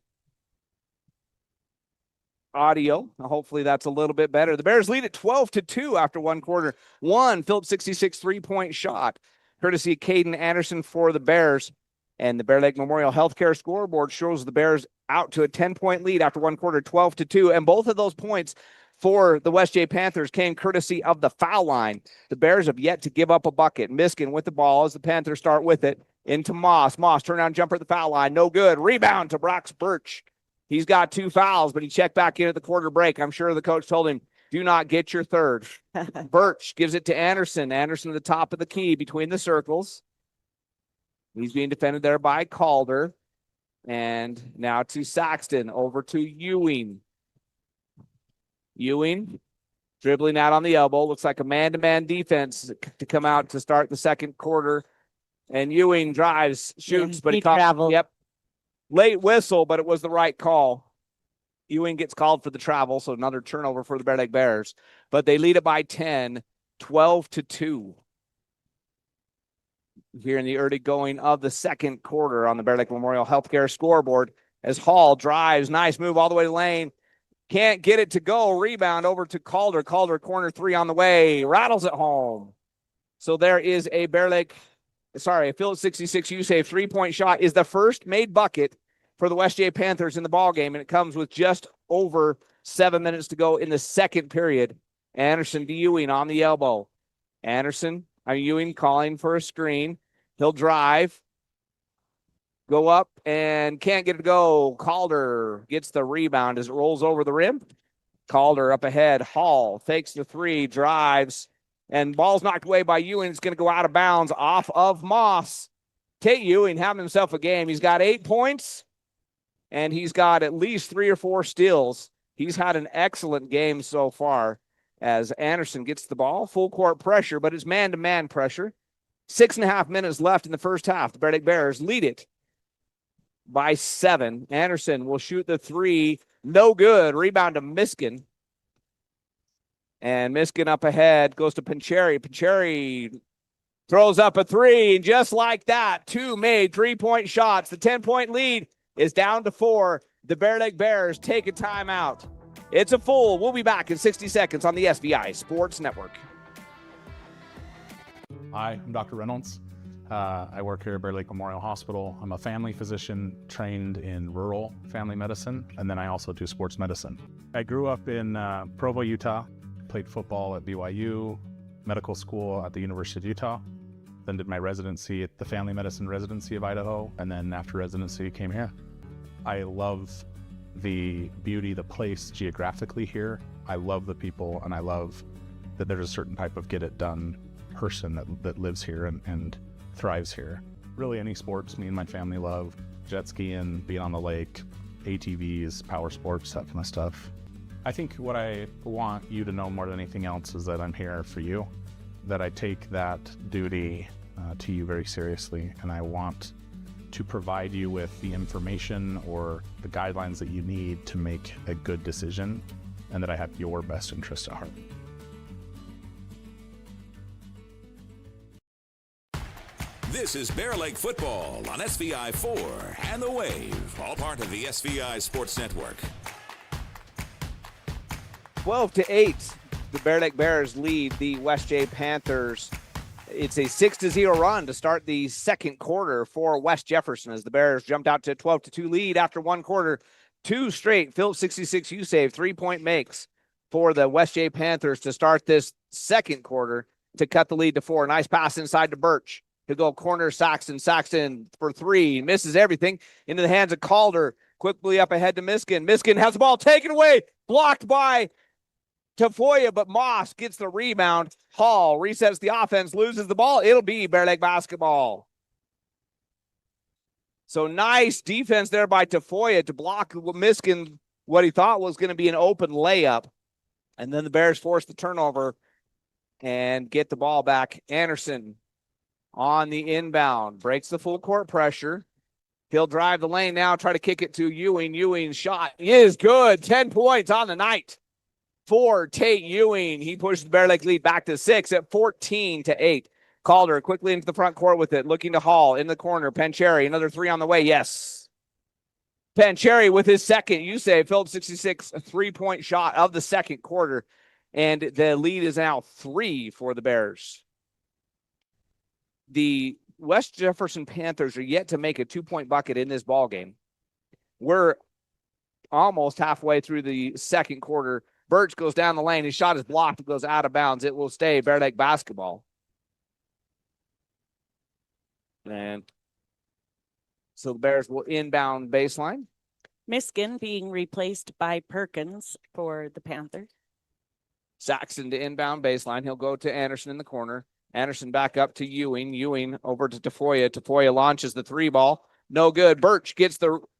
audio. Hopefully that's a little bit better. The Bears lead at 12-2 after one quarter. One Phillips 66 3-point shot, courtesy of Caden Anderson for the Bears. And the Bear Lake Memorial Healthcare scoreboard shows the Bears out to a 10-point lead after one quarter, 12-2. And both of those points for the West J Panthers came courtesy of the foul line. The Bears have yet to give up a bucket. Miskin with the ball as the Panthers start with it into Moss. Moss, turnaround jumper at the foul line. No good. Rebound to Brox Birch. He's got 2 fouls, but he checked back in at the quarter break. I'm sure the coach told him, do not get your third. Birch gives it to Anderson. Anderson at the top of the key between the circles. He's being defended there by Calder. And now to Saxton, over to Ewing. Ewing dribbling out on the elbow. Looks like a man-to-man defense to come out to start the second quarter. And Ewing drives, shoots, but he traveled. Yep. Late whistle, but it was the right call. Ewing gets called for the travel, so another turnover for the Bear Lake Bears. But they lead it by 10, 12-2. Here in the early going of the second quarter on the Bear Lake Memorial Healthcare scoreboard as Hall drives. Nice move all the way to lane. Can't get it to go. Rebound over to Calder. Calder corner 3 on the way. Rattles it home. So there is a Phillips 66 U-Save 3-point shot is the first made bucket for the West J Panthers in the ball game, and it comes with just over 7 minutes to go in the second period. Anderson to Ewing on the elbow. Ewing calling for a screen. He'll drive. Go up and can't get it to go. Calder gets the rebound as it rolls over the rim. Calder up ahead. Hall fakes the 3, drives, and ball's knocked away by Ewing. It's going to go out of bounds off of Moss. Tate Ewing having himself a game. He's got 8 points, and he's got at least 3 or 4 steals. He's had an excellent game so far as Anderson gets the ball. Full court pressure, but it's man-to-man pressure. 6.5 minutes left in the first half. The Bear Lake Bears lead it by 7. Anderson will shoot the 3. No good. Rebound to Miskin. And Miskin up ahead goes to Pancheri. Pancheri throws up a 3. And just like that, 2 made 3-point shots. The 10-point lead is down to 4. The Bear Lake Bears take a timeout. It's a full. We'll be back in 60 seconds on the SVI Sports Network. Hi, I'm Dr. Reynolds. I work here at Bear Lake Memorial Hospital. I'm a family physician trained in rural family medicine, and then I also do sports medicine. I grew up in Provo, Utah, played football at BYU, medical school at the University of Utah, then did my residency at the Family Medicine Residency of Idaho, and then after residency came here. I love the beauty, the place geographically here. I love the people, and I love that there's a certain type of get-it-done person that lives here and thrives here. Really any sports me and my family love. Jet skiing, being on the lake, ATVs, power sports, that kind of stuff. I think what I want you to know more than anything else is that I'm here for you, that I take that duty to you very seriously, and I want to provide you with the information or the guidelines that you need to make a good decision, and that I have your best interest at heart. This is Bear Lake Football on SVI 4 and The Wave, all part of the SVI Sports Network. 12-8, the Bear Lake Bears lead the West J Panthers. It's a 6-0 run to start the second quarter for West Jefferson as the Bears jumped out to a 12-2 lead after one quarter. 2 straight Phillips 66 U-Save 3-point makes for the West J Panthers to start this second quarter to cut the lead to 4. Nice pass inside to Birch. He'll go corner Saxton. Saxton for 3. Misses everything into the hands of Calder. Quickly up ahead to Miskin. Miskin has the ball taken away. Blocked by Tafoya, but Moss gets the rebound. Hall resets the offense, loses the ball. It'll be Bear Lake basketball. So nice defense there by Tafoya to block Miskin what he thought was going to be an open layup. And then the Bears force the turnover and get the ball back. Anderson on the inbound, breaks the full court pressure. He'll drive the lane now, try to kick it to Ewing. Ewing's shot is good. 10 points on the night for Tate Ewing. He pushes the Bear Lake lead back to 6 at 14-8. Calder quickly into the front court with it, looking to Hall in the corner. Pancheri, another three on the way. Yes. Pancheri with his second, you say, Phillips 66, a 3-point shot of the second quarter. And the lead is now 3 for the Bears. The West Jefferson Panthers are yet to make a 2-point bucket in this ball game. We're almost halfway through the second quarter. Birch goes down the lane. His shot is blocked. It goes out of bounds. It will stay Bear Lake basketball. And so the Bears will inbound baseline. Miskin being replaced by Perkins for the Panthers. Saxon to inbound baseline. He'll go to Anderson in the corner. Anderson back up to Ewing. Ewing over to Tafoya. Tafoya launches the 3-ball. No good. Birch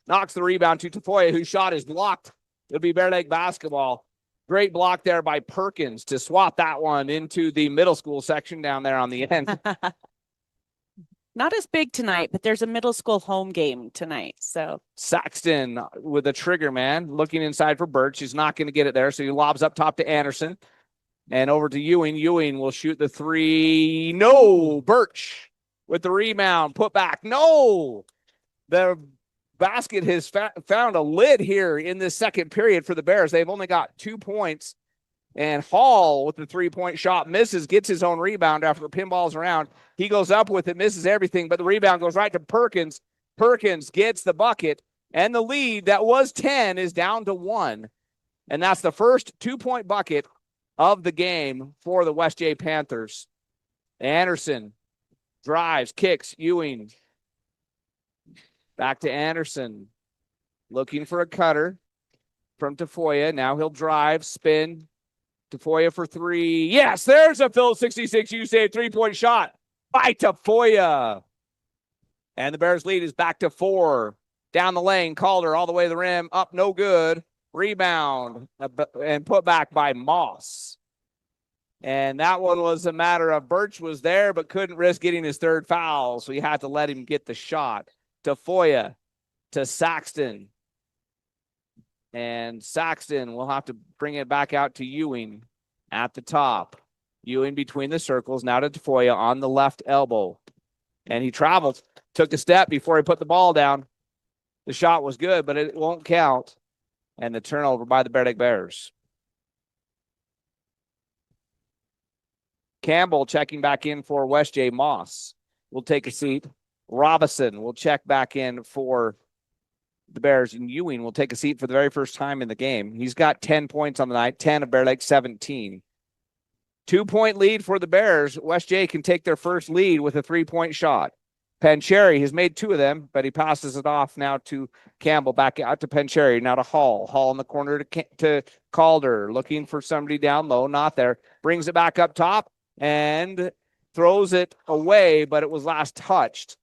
knocks the rebound to Tafoya, whose shot is blocked. It'll be Bear Lake basketball. Great block there by Perkins to swap that one into the middle school section down there on the end. Not as big tonight, but there's a middle school home game tonight. So Saxton with a trigger man looking inside for Birch. He's not going to get it there, so he lobs up top to Anderson and over to Ewing. Ewing will shoot the 3. No, Birch with the rebound, put back. No, the basket has found a lid here in this second period for the Bears. They've only got 2 points. And Hall with the 3-point shot misses, gets his own rebound after the pinball's around. He goes up with it, misses everything, but the rebound goes right to Perkins. Perkins gets the bucket, and the lead that was 10 is down to 1. And that's the first 2-point bucket of the game for the West J Panthers. Anderson drives, kicks, Ewing. Back to Anderson. Looking for a cutter from Tafoya. Now he'll drive, spin. Tafoya for 3. Yes, there's a Phillips 66 USA 3-point shot by Tafoya. And the Bears lead is back to 4. Down the lane, Calder all the way to the rim. Up, no good. Rebound and put back by Moss. And that one was a matter of Birch was there but couldn't risk getting his 3rd foul, so he had to let him get the shot. Tafoya to Saxton. And Saxton will have to bring it back out to Ewing at the top. Ewing between the circles, now to Tafoya on the left elbow. And he traveled, took a step before he put the ball down. The shot was good, but it won't count. And the turnover by the Bear Lake Bears. Campbell checking back in for West J. Moss will take a seat. Robinson will check back in for the Bears, and Ewing will take a seat for the very first time in the game. He's got 10 points on the night, 10 of Bear Lake 17. 2-point lead for the Bears. West J can take their first lead with a 3-point shot. Pancheri has made 2 of them, but he passes it off now to Campbell, back out to Pancheri, now to Hall. Hall in the corner to Calder, looking for somebody down low, not there. Brings it back up top and throws it away, but it was last touched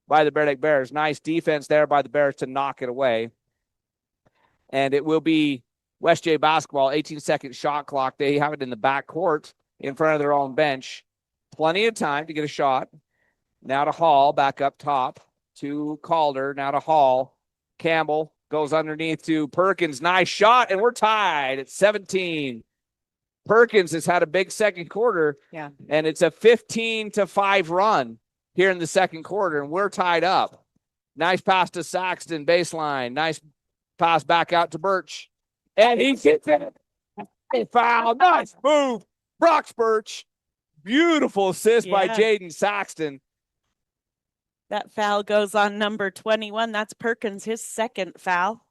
by the Bear Lake Bears. Nice defense there by the Bears to knock it away. And it will be West J basketball, 18-second shot clock. They have it in the back court in front of their own bench. Plenty of time to get a shot. Now to Hall, back up top to Calder. Now to Hall. Campbell goes underneath to Perkins. Nice shot, and we're tied at 17. Perkins has had a big second quarter, and it's a 15-5 run here in the second quarter, and we're tied up. Nice pass to Saxton, baseline. Nice pass back out to Birch. And he gets it. A foul. Nice move. Brock Birch. Beautiful assist by Jaden Saxton. That foul goes on number 21. That's Perkins, his second foul.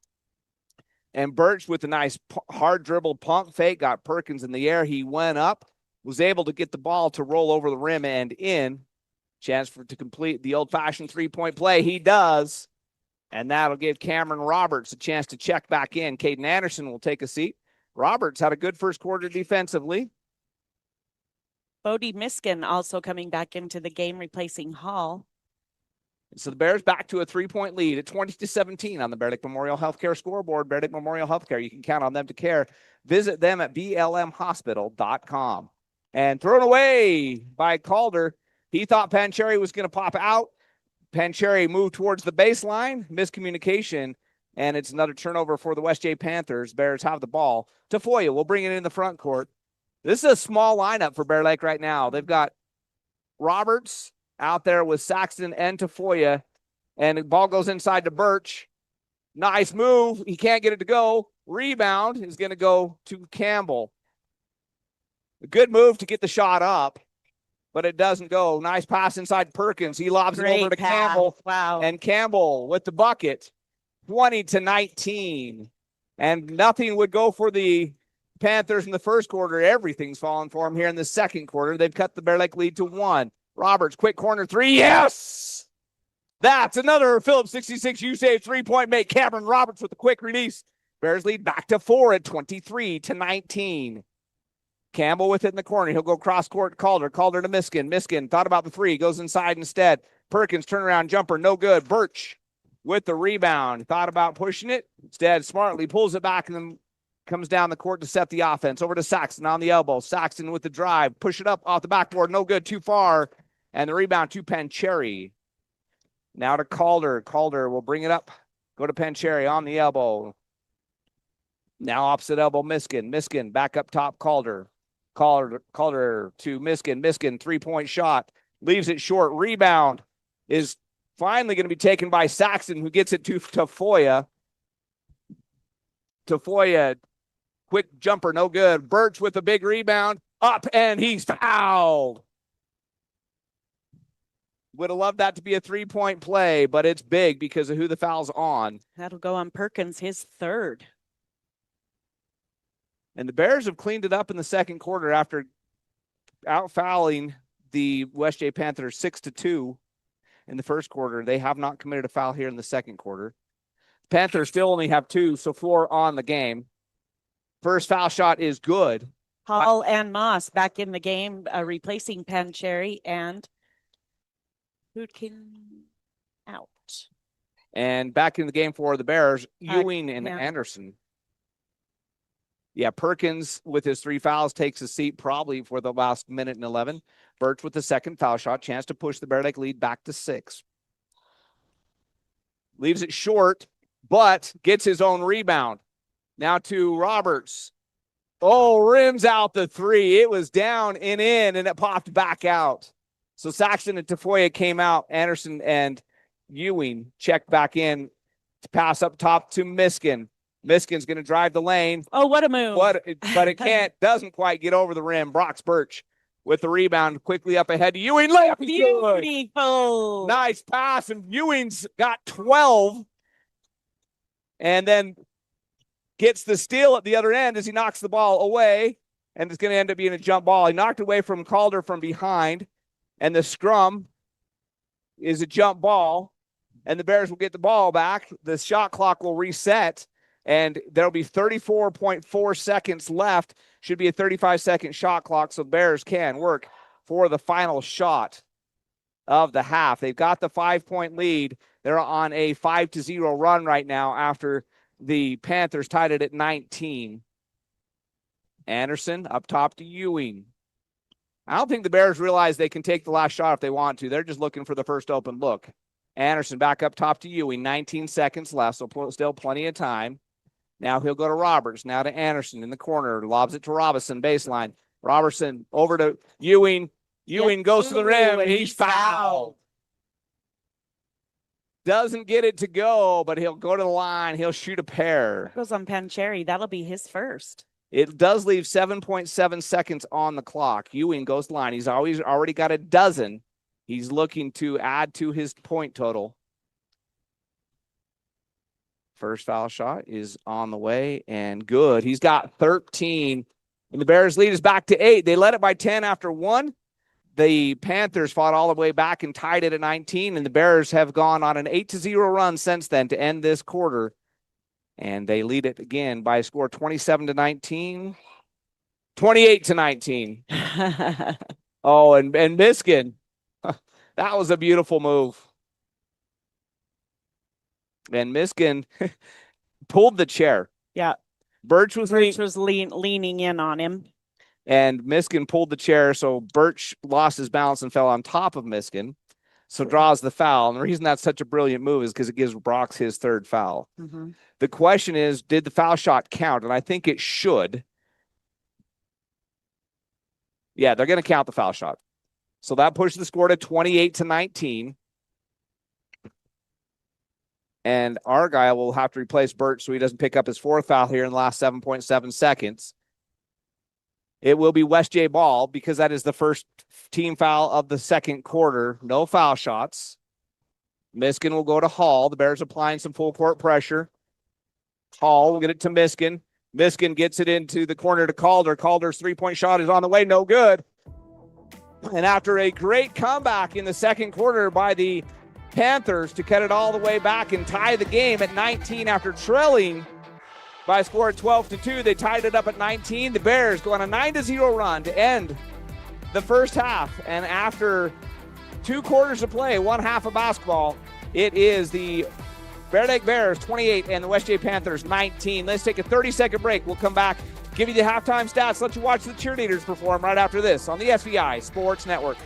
And Birch with a nice hard dribble pump fake got Perkins in the air. He went up, was able to get the ball to roll over the rim and in. Chance to complete the old-fashioned 3-point play. He does. And that'll give Cameron Roberts a chance to check back in. Caden Anderson will take a seat. Roberts had a good first quarter defensively. Bodie Miskin also coming back into the game, replacing Hall. So the Bears back to a 3-point lead at 20-17 on the Bear Lake Memorial Healthcare scoreboard. Bear Lake Memorial Healthcare, you can count on them to care. Visit them at blmhospital.com. And thrown away by Calder. He thought Pancheri was going to pop out. Pancheri moved towards the baseline, miscommunication, and it's another turnover for the West J Panthers. Bears have the ball. Tafoya will bring it in the front court. This is a small lineup for Bear Lake right now. They've got Roberts out there with Saxton and Tafoya. And the ball goes inside to Birch. Nice move. He can't get it to go. Rebound is going to go to Campbell. A good move to get the shot up, but it doesn't go. Nice pass inside Perkins. He lobs it over to Campbell. Wow. And Campbell with the bucket, 20-19. And nothing would go for the Panthers in the first quarter. Everything's fallen for them here in the second quarter. They've cut the Bear Lake lead to 1. Roberts, quick corner 3. Yes! That's another Phillips 66 U-Save three-point make. Cameron Roberts with a quick release. Bears lead back to 4 at 23-19. Campbell with it in the corner. He'll go cross court to Calder. Calder to Miskin. Miskin thought about the 3. Goes inside instead. Perkins turnaround jumper. No good. Birch with the rebound. Thought about pushing it. Instead, smartly pulls it back and then comes down the court to set the offense. Over to Saxton on the elbow. Saxton with the drive. Push it up off the backboard. No good. Too far. And the rebound to Pancheri. Now to Calder. Calder will bring it up. Go to Pancheri on the elbow. Now opposite elbow, Miskin. Miskin back up top, Calder. Calder to Miskin. Miskin, three-point shot. Leaves it short. Rebound is finally going to be taken by Saxton, who gets it to Tafoya. Tafoya, quick jumper, no good. Birch with a big rebound. Up, and he's fouled. Would have loved that to be a three-point play, but it's big because of who the foul's on. That'll go on Perkins, his 3rd. And the Bears have cleaned it up in the second quarter after out-fouling the West J Panthers 6-2 in the first quarter. They have not committed a foul here in the second quarter. Panthers still only have 2, so 4 on the game. First foul shot is good. Hall and Moss back in the game, replacing Pancheri and Hootkin out. And back in the game for the Bears, Ewing and Anderson. Yeah, Perkins with his 3 fouls takes a seat probably for the last minute and 11. Birch with the second foul shot, chance to push the Bear Lake lead back to 6. Leaves it short, but gets his own rebound. Now to Roberts. Oh, rims out the 3. It was down and in, and it popped back out. So Saxton and Tafoya came out. Anderson and Ewing checked back in to pass up top to Miskin. Miskin's going to drive the lane. Oh, what a move. But it doesn't quite get over the rim. Brox Birch with the rebound quickly up ahead to Ewing. Layup is good. Beautiful. Nice pass, and Ewing's got 12. And then gets the steal at the other end as he knocks the ball away. And it's going to end up being a jump ball. He knocked away from Calder from behind. And the scrum is a jump ball. And the Bears will get the ball back. The shot clock will reset. And there'll be 34.4 seconds left. Should be a 35-second shot clock, so Bears can work for the final shot of the half. They've got the 5-point lead. They're on a 5-0 run right now after the Panthers tied it at 19. Anderson up top to Ewing. I don't think the Bears realize they can take the last shot if they want to. They're just looking for the first open look. Anderson back up top to Ewing. 19 seconds left, so still plenty of time. Now he'll go to Roberts. Now to Anderson in the corner. Lobs it to Robinson, baseline. Robertson over to Ewing. Ewing goes to the rim, and he's fouled. Doesn't get it to go, but he'll go to the line. He'll shoot a pair. Goes on Pancheri. That'll be his first. It does leave 7.7 seconds on the clock. Ewing goes to the line. He's already got a dozen. He's looking to add to his point total. First foul shot is on the way and good. He's got 13. And the Bears lead is back to 8. They led it by 10 after 1. The Panthers fought all the way back and tied it at 19. And the Bears have gone on an 8-0 run since then to end this quarter. And they lead it again by a score 27-19. 28-19. Oh, and Miskin. That was a beautiful move. And Miskin pulled the chair. Yeah. Birch was leaning in on him. And Miskin pulled the chair, so Birch lost his balance and fell on top of Miskin. So draws the foul. And the reason that's such a brilliant move is because it gives Brox his 3rd foul. Mm-hmm. The question is, did the foul shot count? And I think it should. Yeah, they're going to count the foul shot. So that pushed the score to 28-19. And Argyle will have to replace Birch so he doesn't pick up his fourth foul here in the last 7.7 seconds. It will be West J ball because that is the first team foul of the second quarter. No foul shots. Miskin will go to Hall. The Bears applying some full court pressure. Hall will get it to Miskin. Miskin gets it into the corner to Calder. Calder's three-point shot is on the way. No good. And after a great comeback in the second quarter by the Panthers to cut it all the way back and tie the game at 19 after trailing by a score of 12-2, they tied it up at 19. The Bears go on a 9-0 run to end the first half. And after 2 quarters of play, 1 half of basketball, it is the Bear Lake Bears 28 and the West J Panthers 19. Let's take a 30-second break. We'll come back, give you the halftime stats, let you watch the cheerleaders perform right after this on the SVI Sports Network.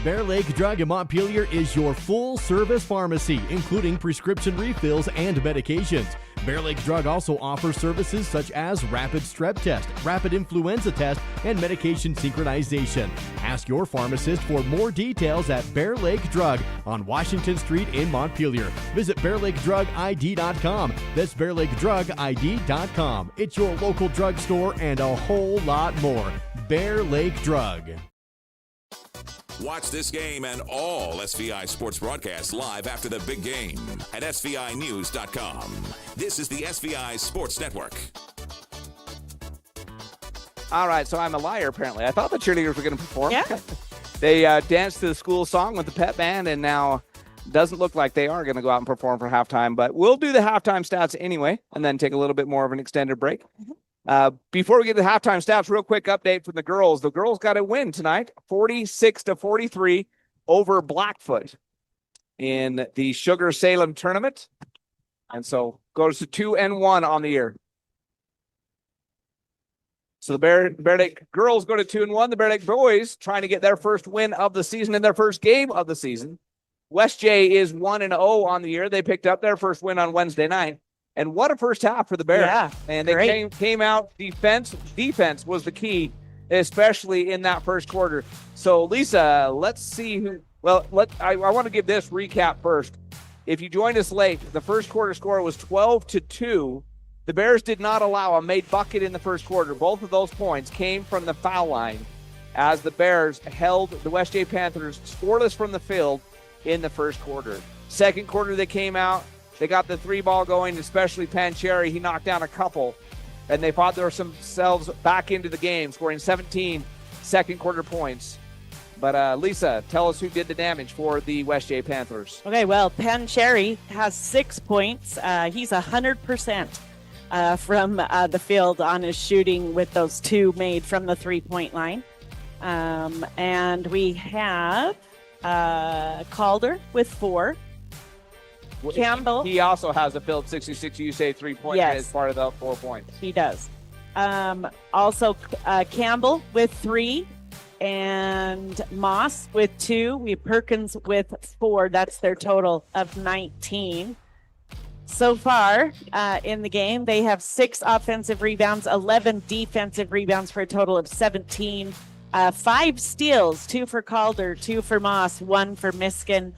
Bear Lake Drug in Montpelier is your full-service pharmacy, including prescription refills and medications. Bear Lake Drug also offers services such as rapid strep test, rapid influenza test, and medication synchronization. Ask your pharmacist for more details at Bear Lake Drug on Washington Street in Montpelier. Visit BearLakeDrugID.com. That's BearLakeDrugID.com. It's your local drugstore and a whole lot more. Bear Lake Drug. Watch this game and all SVI sports broadcasts live after the big game at SVInews.com. This is the SVI Sports Network. All right, so I'm a liar, apparently. I thought the cheerleaders were going to perform. Yeah. They danced to the school song with the pep band, and now doesn't look like they are going to go out and perform for halftime. But we'll do the halftime stats anyway, and then take a little bit more of an extended break. Before we get to the halftime stats, real quick update from the girls. The girls got a win tonight, 46-43 over Blackfoot in the Sugar Salem tournament. And so goes to 2-1 on the year. So the Bear Lake girls go to 2-1. The Bear Lake boys trying to get their first win of the season in their first game of the season. West J is 1-0 on the year. They picked up their first win on Wednesday night. And what a first half for the Bears. Yeah, and they came out defense. Defense was the key, especially in that first quarter. So, Lisa, let's see who. Well, I want to give this recap first. If you joined us late, the first quarter score was 12-2. The Bears did not allow a made bucket in the first quarter. Both of those points came from the foul line as the Bears held the West J Panthers scoreless from the field in the first quarter. Second quarter, they came out. They got the 3-ball going, especially Pancheri. He knocked down a couple, and they fought themselves back into the game, scoring 17 second quarter points. But Lisa, tell us who did the damage for the West J Panthers. Okay, well, Pancheri has 6 points. He's 100% from the field on his shooting with those 2 made from the 3-point line. And we have Calder with 4. Campbell. He also has a field 66, you say 3-point as part of the 4 points. He does. Also, Campbell with 3 and Moss with 2. We have Perkins with 4. That's their total of 19. So far in the game, they have 6 offensive rebounds, 11 defensive rebounds for a total of 17. 5 steals, 2 for Calder, 2 for Moss, 1 for Miskin.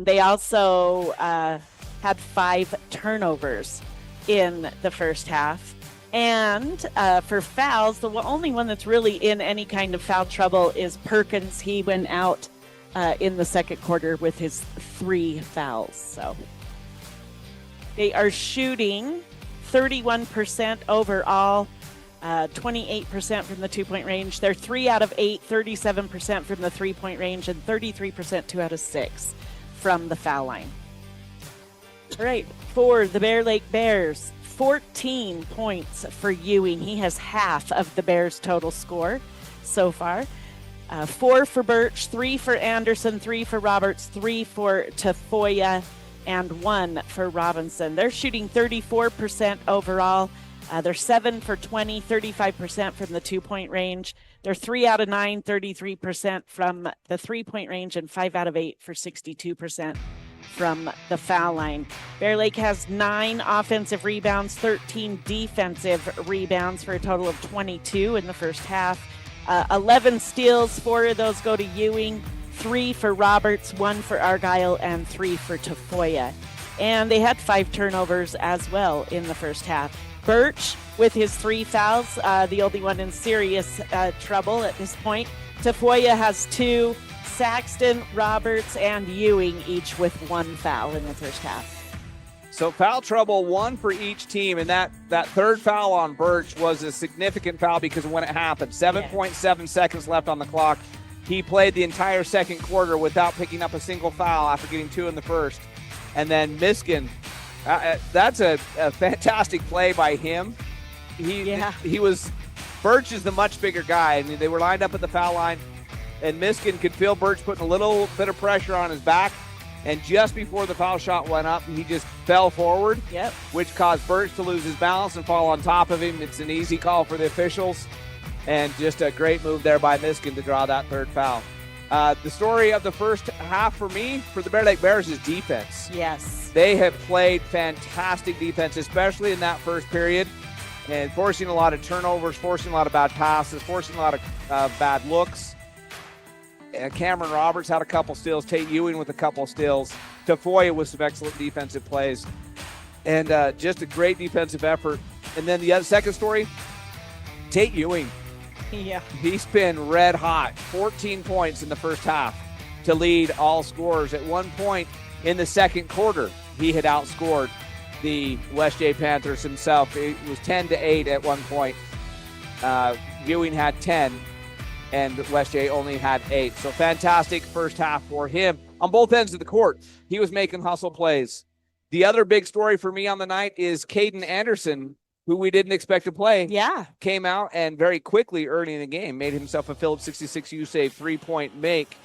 They also had 5 turnovers in the first half. And for fouls, the only one that's really in any kind of foul trouble is Perkins. He went out in the second quarter with his 3 fouls. So they are shooting 31% overall, 28% from the 2-point range. They're 3 out of 8, 37% from the 3-point range, and 33% 2 out of 6 from the foul line. All right, for the Bear Lake Bears, 14 points for Ewing. He has half of the Bears' total score so far. 4 for Birch, 3 for Anderson, 3 for Roberts, 3 for Tafoya, and 1 for Robinson. They're shooting 34% overall. They're 7 for 20, 35% from the 2-point range. They're 3 out of 9, 33% from the 3-point range, and 5 out of 8 for 62% from the foul line. Bear Lake has 9 offensive rebounds, 13 defensive rebounds for a total of 22 in the first half. 11 steals, 4 of those go to Ewing, 3 for Roberts, 1 for Argyle, and 3 for Tafoya. And they had 5 turnovers as well in the first half. Birch with his 3 fouls, the only one in serious trouble at this point. Tafoya has 2. Saxton, Roberts, and Ewing each with 1 foul in the first half. So foul trouble, 1 for each team, and that third foul on Birch was a significant foul because of when it happened. 7.7 seconds left on the clock. He played the entire second quarter without picking up a single foul after getting 2 in the first. And then Miskin, that's a fantastic play by him. Birch is the much bigger guy, and they were lined up at the foul line, and Miskin could feel Birch putting a little bit of pressure on his back. And just before the foul shot went up, he just fell forward, which caused Birch to lose his balance and fall on top of him. It's an easy call for the officials, and just a great move there by Miskin to draw that third foul. The story of the first half for me, for the Bear Lake Bears, is defense. Yes. They have played fantastic defense, especially in that first period, and forcing a lot of turnovers, forcing a lot of bad passes, forcing a lot of bad looks. Cameron Roberts had a couple steals. Tate Ewing with a couple steals. Tafoya with some excellent defensive plays. And just a great defensive effort. And then the second story, Tate Ewing. Yeah. He's been red hot. 14 points in the first half to lead all scorers. At one point in the second quarter, he had outscored the West J Panthers himself. It was 10-8 at one point. Ewing had 10. And West J only had 8. So fantastic first half for him on both ends of the court. He was making hustle plays. The other big story for me on the night is Caden Anderson, who we didn't expect to play. Yeah. Came out and very quickly early in the game made himself a Phillips 66 U-Save 3-point make.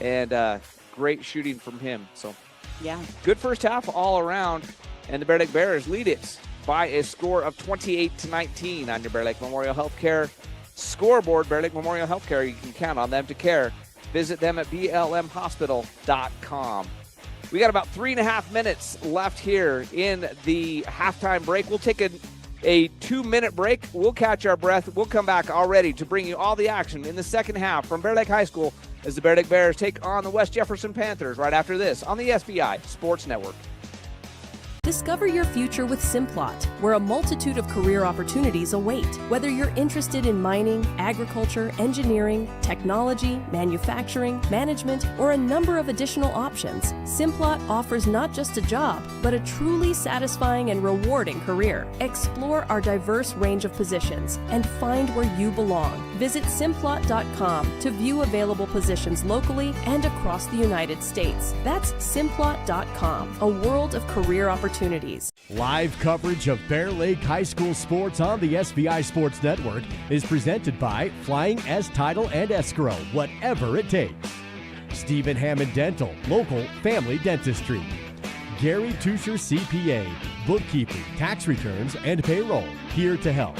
And great shooting from him. So yeah, good first half all around. And the Bear Lake Bears lead it by a score of 28-19 on your Bear Lake Memorial Healthcare scoreboard. Bear Lake Memorial Healthcare, you can count on them to care. Visit them at blmhospital.com. We got about 3.5 minutes left here in the halftime break. We'll take a 2-minute break. We'll catch our breath. We'll come back already to bring you all the action in the second half from Bear Lake High School as the Bear Lake Bears take on the West Jefferson Panthers right after this on the SBI Sports Network. Discover your future with Simplot, where a multitude of career opportunities await. Whether you're interested in mining, agriculture, engineering, technology, manufacturing, management, or a number of additional options, Simplot offers not just a job, but a truly satisfying and rewarding career. Explore our diverse range of positions and find where you belong. Visit Simplot.com to view available positions locally and across the United States. That's Simplot.com, a world of career opportunities. Live coverage of Bear Lake High School sports on the SBI Sports Network is presented by Flying S Title and Escrow, whatever it takes. Stephen Hammond Dental, local family dentistry. Gary Tusher CPA, bookkeeping, tax returns, and payroll, here to help.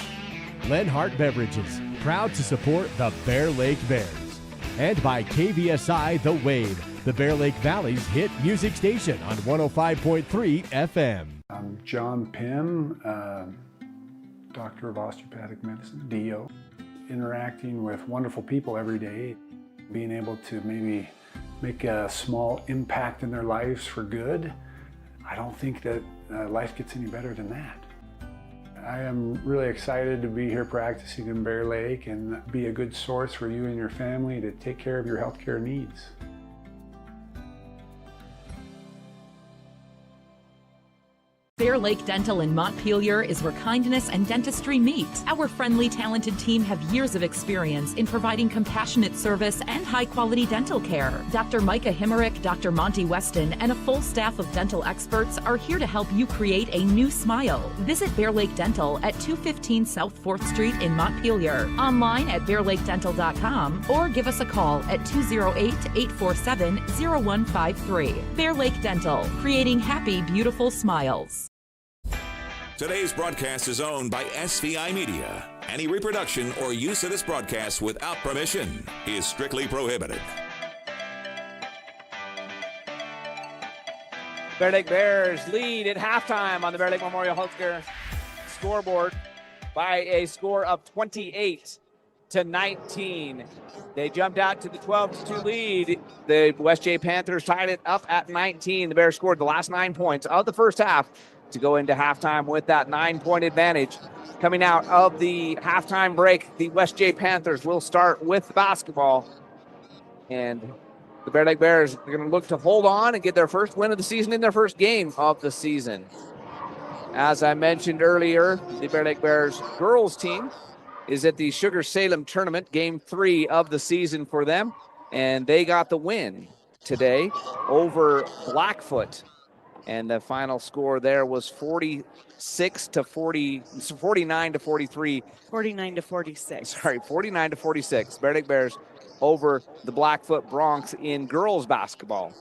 Lenhart Beverages, proud to support the Bear Lake Bears. And by KVSI The Wave, the Bear Lake Valley's hit music station on 105.3 FM. I'm John Pym, Doctor of Osteopathic Medicine, DO. Interacting with wonderful people every day, being able to maybe make a small impact in their lives for good. I don't think that life gets any better than that. I am really excited to be here practicing in Bear Lake and be a good source for you and your family to take care of your healthcare needs. Bear Lake Dental in Montpelier is where kindness and dentistry meet. Our friendly, talented team have years of experience in providing compassionate service and high-quality dental care. Dr. Micah Himmerick, Dr. Monty Weston, and a full staff of dental experts are here to help you create a new smile. Visit Bear Lake Dental at 215 South 4th Street in Montpelier, online at bearlakedental.com, or give us a call at 208-847-0153. Bear Lake Dental, creating happy, beautiful smiles. Today's broadcast is owned by SVI Media. Any reproduction or use of this broadcast without permission is strictly prohibited. Bear Lake Bears lead at halftime on the Bear Lake Memorial Healthcare scoreboard by a score of 28-19. to 19. They jumped out to the 12-2 lead. The West J Panthers tied it up at 19. The Bears scored the last 9 points of the first half to go into halftime with that 9-point advantage. Coming out of the halftime break, the West J Panthers will start with the basketball. And the Bear Lake Bears are going to look to hold on and get their first win of the season in their first game of the season. As I mentioned earlier, the Bear Lake Bears girls team is at the Sugar Salem tournament, game 3 of the season for them. And they got the win today over Blackfoot. And the final score there was 49 to 43. 49 to 46. Sorry, 49 to 46. Bear Lake Bears over the Blackfoot Broncs in girls basketball.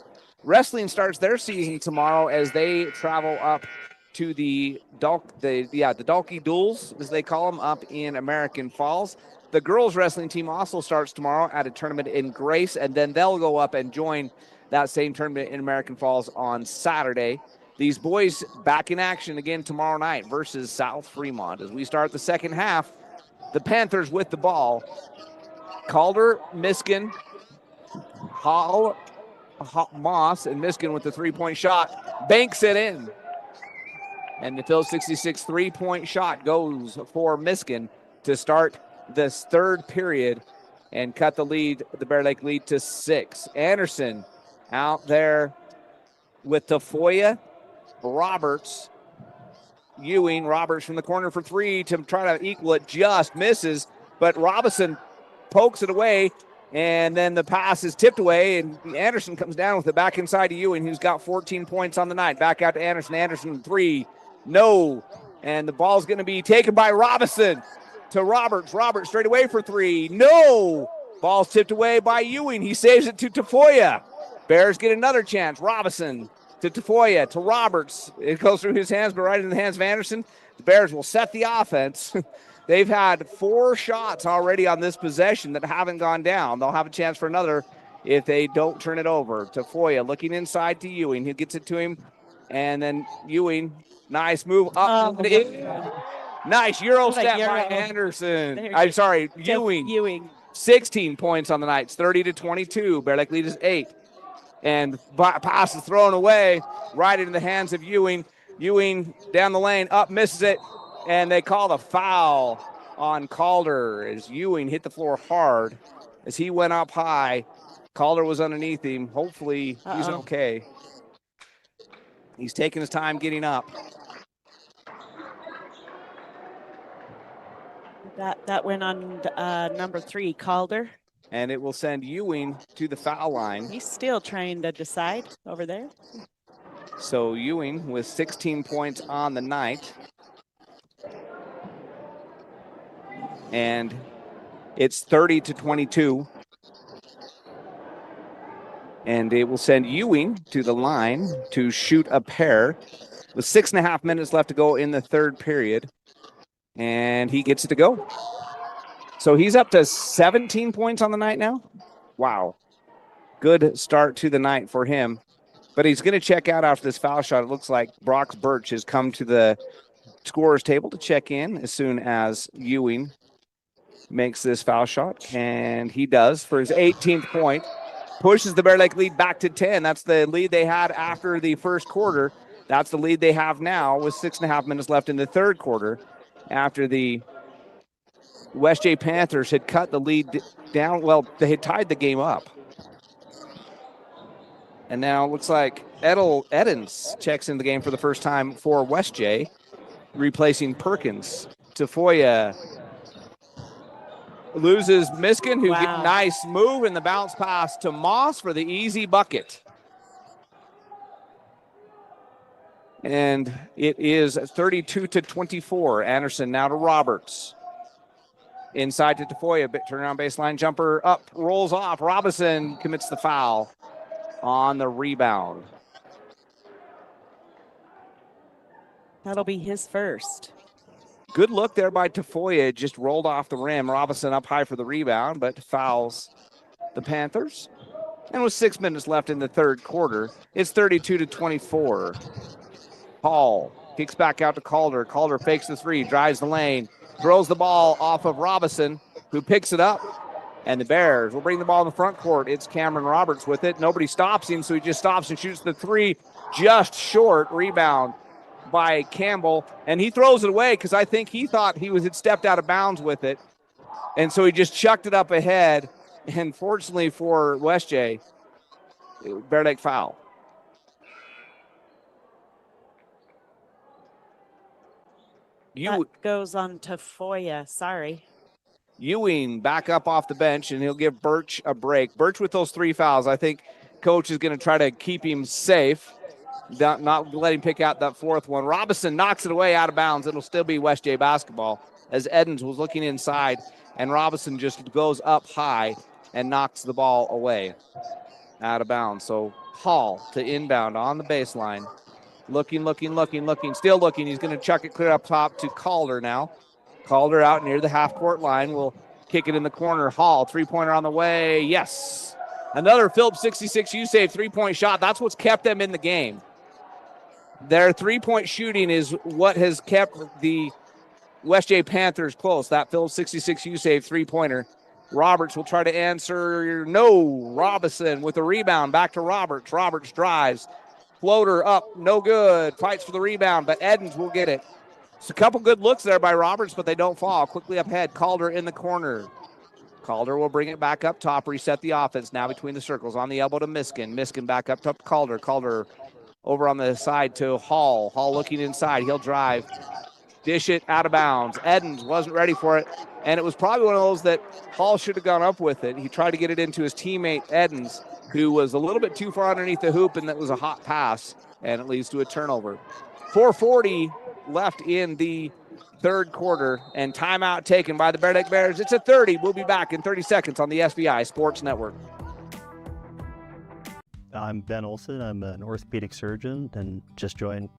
Wrestling starts their season tomorrow as they travel up to the Dalkey Duels, as they call them, up in American Falls. The girls wrestling team also starts tomorrow at a tournament in Grace, and then they'll go up and join that same tournament in American Falls on Saturday. These boys back in action again tomorrow night versus South Fremont. As we start the second half, the Panthers with the ball. Calder, Miskin, Hall, Moss, and Miskin with the three-point shot. Banks it in. And the Phil 66 three-point shot goes for Miskin to start this third period and cut the lead, the Bear Lake lead, to 6. Anderson out there with Tafoya, Roberts, Ewing. Roberts from the corner for 3 to try to equal it, just misses, but Robinson pokes it away, and then the pass is tipped away, and Anderson comes down with it back inside to Ewing, who's got 14 points on the night. Back out to Anderson. Anderson 3, no, and the ball's going to be taken by Robinson to Roberts. Roberts straight away for 3, no. Ball's tipped away by Ewing. He saves it to Tafoya. Bears get another chance. Robinson to Tafoya, to Roberts. It goes through his hands, but right in the hands of Anderson. The Bears will set the offense. They've had 4 shots already on this possession that haven't gone down. They'll have a chance for another if they don't turn it over. Tafoya looking inside to Ewing. He gets it to him, and then Ewing, nice move up. Nice Euro step by Anderson. I'm sorry, Ewing. 16 points on the night. It's 30-22. Bear Lake lead is 8. And pass is thrown away right into the hands of Ewing. Ewing down the lane, up, misses it, and they call the foul on Calder as Ewing hit the floor hard as he went up high. Calder was underneath him. Hopefully he's okay. He's taking his time getting up. That went on number 3, Calder. And it will send Ewing to the foul line. He's still trying to decide over there. So Ewing with 16 points on the night. And it's 30-22. And it will send Ewing to the line to shoot a pair with 6.5 minutes left to go in the third period. And he gets it to go. So he's up to 17 points on the night now. Wow. Good start to the night for him. But he's going to check out after this foul shot. It looks like Brock Birch has come to the scorer's table to check in as soon as Ewing makes this foul shot. And he does for his 18th point. Pushes the Bear Lake lead back to 10. That's the lead they had after the first quarter. That's the lead they have now with 6.5 minutes left in the third quarter after the West J Panthers had cut the lead down. Well, they had tied the game up. And now it looks like Edens checks in the game for the first time for West J, replacing Perkins. Tafoya loses Miskin, who gets a nice move in the bounce pass to Moss for the easy bucket. And it is 32-24. Anderson now to Roberts. Inside to Tafoya, turnaround baseline jumper up, rolls off. Robinson commits the foul on the rebound. That'll be his first. Good look there by Tafoya, just rolled off the rim. Robinson up high for the rebound, but fouls the Panthers. And with 6 minutes left in the third quarter, it's 32-24. Hall kicks back out to Calder. Calder fakes the 3, drives the lane, throws the ball off of Robinson. who picks it up. And the Bears will bring the ball in the front court. It's Cameron Roberts with it. Nobody stops him, so he just stops and shoots the three just short. Rebound by Campbell. And he throws it away because I think he thought he had stepped out of bounds with it. And so he just chucked it up ahead. And fortunately for West J, Bear Lake foul. That goes on to Foya. Sorry. Ewing back up off the bench, and he'll give Birch a break. Birch with those 3 fouls. I think coach is going to try to keep him safe, not let him pick out that fourth one. Robinson knocks it away out of bounds. It'll still be West J basketball as Edens was looking inside, and Robinson just goes up high and knocks the ball away out of bounds. So Hall to inbound on the baseline. Looking, still looking. He's going to chuck it clear up top to Calder now. Calder out near the half-court line will kick it in the corner. Hall, three-pointer on the way. Yes. Another Phillips 66 U-Save three-point shot. That's what's kept them in the game. Their three-point shooting is what has kept the West J Panthers close. That Phillips 66 U-Save three-pointer. Roberts will try to answer. No. Robinson with the rebound. Back to Roberts. Roberts drives. Floater up. No good. Fights for the rebound, but Edens will get it. It's a couple good looks there by Roberts, but they don't fall. Quickly up ahead. Calder in the corner. Calder will bring it back up top, reset the offense now between the circles. On the elbow to Miskin. Miskin back up top to Calder. Calder over on the side to Hall. Hall looking inside. He'll drive. Dish it out of bounds. Edens wasn't ready for it, and it was probably one of those that Hall should have gone up with it. He tried to get it into his teammate Edens, who was a little bit too far underneath the hoop, and that was a hot pass, and it leads to a turnover. 4:40 left in the third quarter, and timeout taken by the Bear Lake Bears. It's a 30. We'll be back in 30 seconds on the SVI Sports Network. I'm Ben Olson. I'm an orthopedic surgeon and just joined.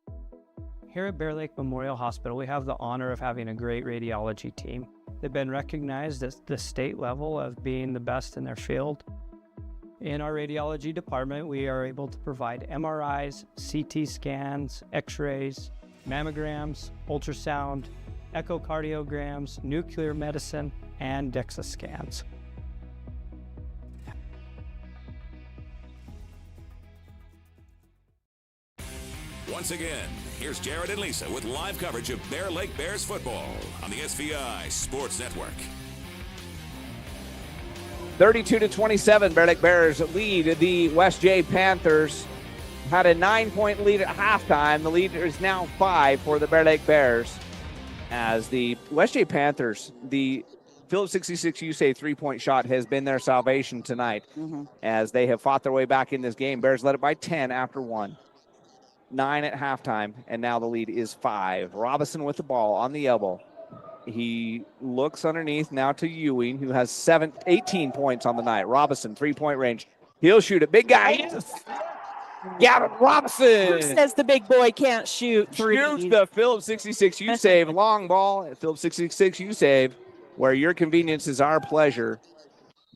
Here at Bear Lake Memorial Hospital, we have the honor of having a great radiology team. They've been recognized at the state level of being the best in their field. In our radiology department, we are able to provide MRIs, CT scans, X-rays, mammograms, ultrasound, echocardiograms, nuclear medicine, and DEXA scans. Once again, here's Jared and Lisa with live coverage of Bear Lake Bears football on the SVI Sports Network. 32-27, Bear Lake Bears lead the West J Panthers. Had a 9-point lead at halftime. The lead is now 5 for the Bear Lake Bears. As the West J Panthers, the Phillips 66 U-Save three-point shot has been their salvation tonight. As they have fought their way back in this game. Bears led it by 10 after 1. 9 at halftime, and now the lead is 5. Robinson with the ball on the elbow. He looks underneath now to Ewing, who has 18 points on the night. Robinson, three-point range. He'll shoot it. Big guy. Yes. Gavin Robinson. Who says the big boy can't shoot three? Shoots the Phillips 66 U-Save. Long ball at Phillips 66 U-Save, where your convenience is our pleasure.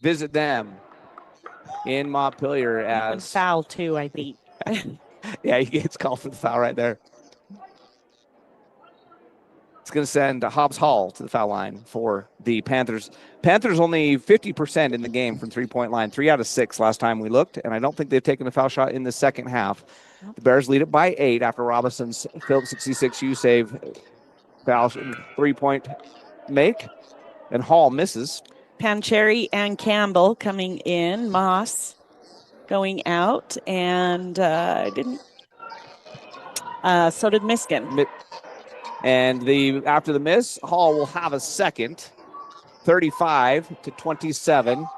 Visit them in Montpelier as... Foul, too, I think. Yeah, he gets called for the foul right there. It's going to send Hobbs Hall to the foul line for the Panthers. Panthers only 50% in the game from three-point line. 3 out of 6 last time we looked, and I don't think they've taken a foul shot in the second half. The Bears lead it by 8 after Robinson's Phillips 66 U-Save foul three-point make, and Hall misses. Pancheri and Campbell coming in. Moss going out, and so did Miskin. And after the miss, Hall will have a second, 35-27.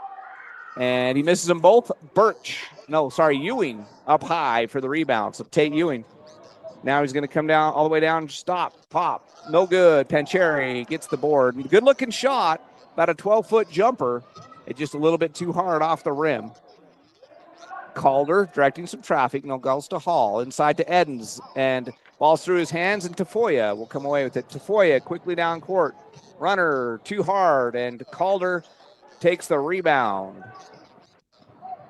And he misses them both. Ewing up high for the rebound. So Tate Ewing. Now he's going to come down all the way down. Stop, pop. No good. Pancheri gets the board. Good looking shot. About a 12-foot jumper. It's just a little bit too hard off the rim. Calder directing some traffic. No goes to Hall. Inside to Edens. And ball's through his hands, and Tafoya will come away with it. Tafoya quickly down court. Runner too hard, and Calder takes the rebound.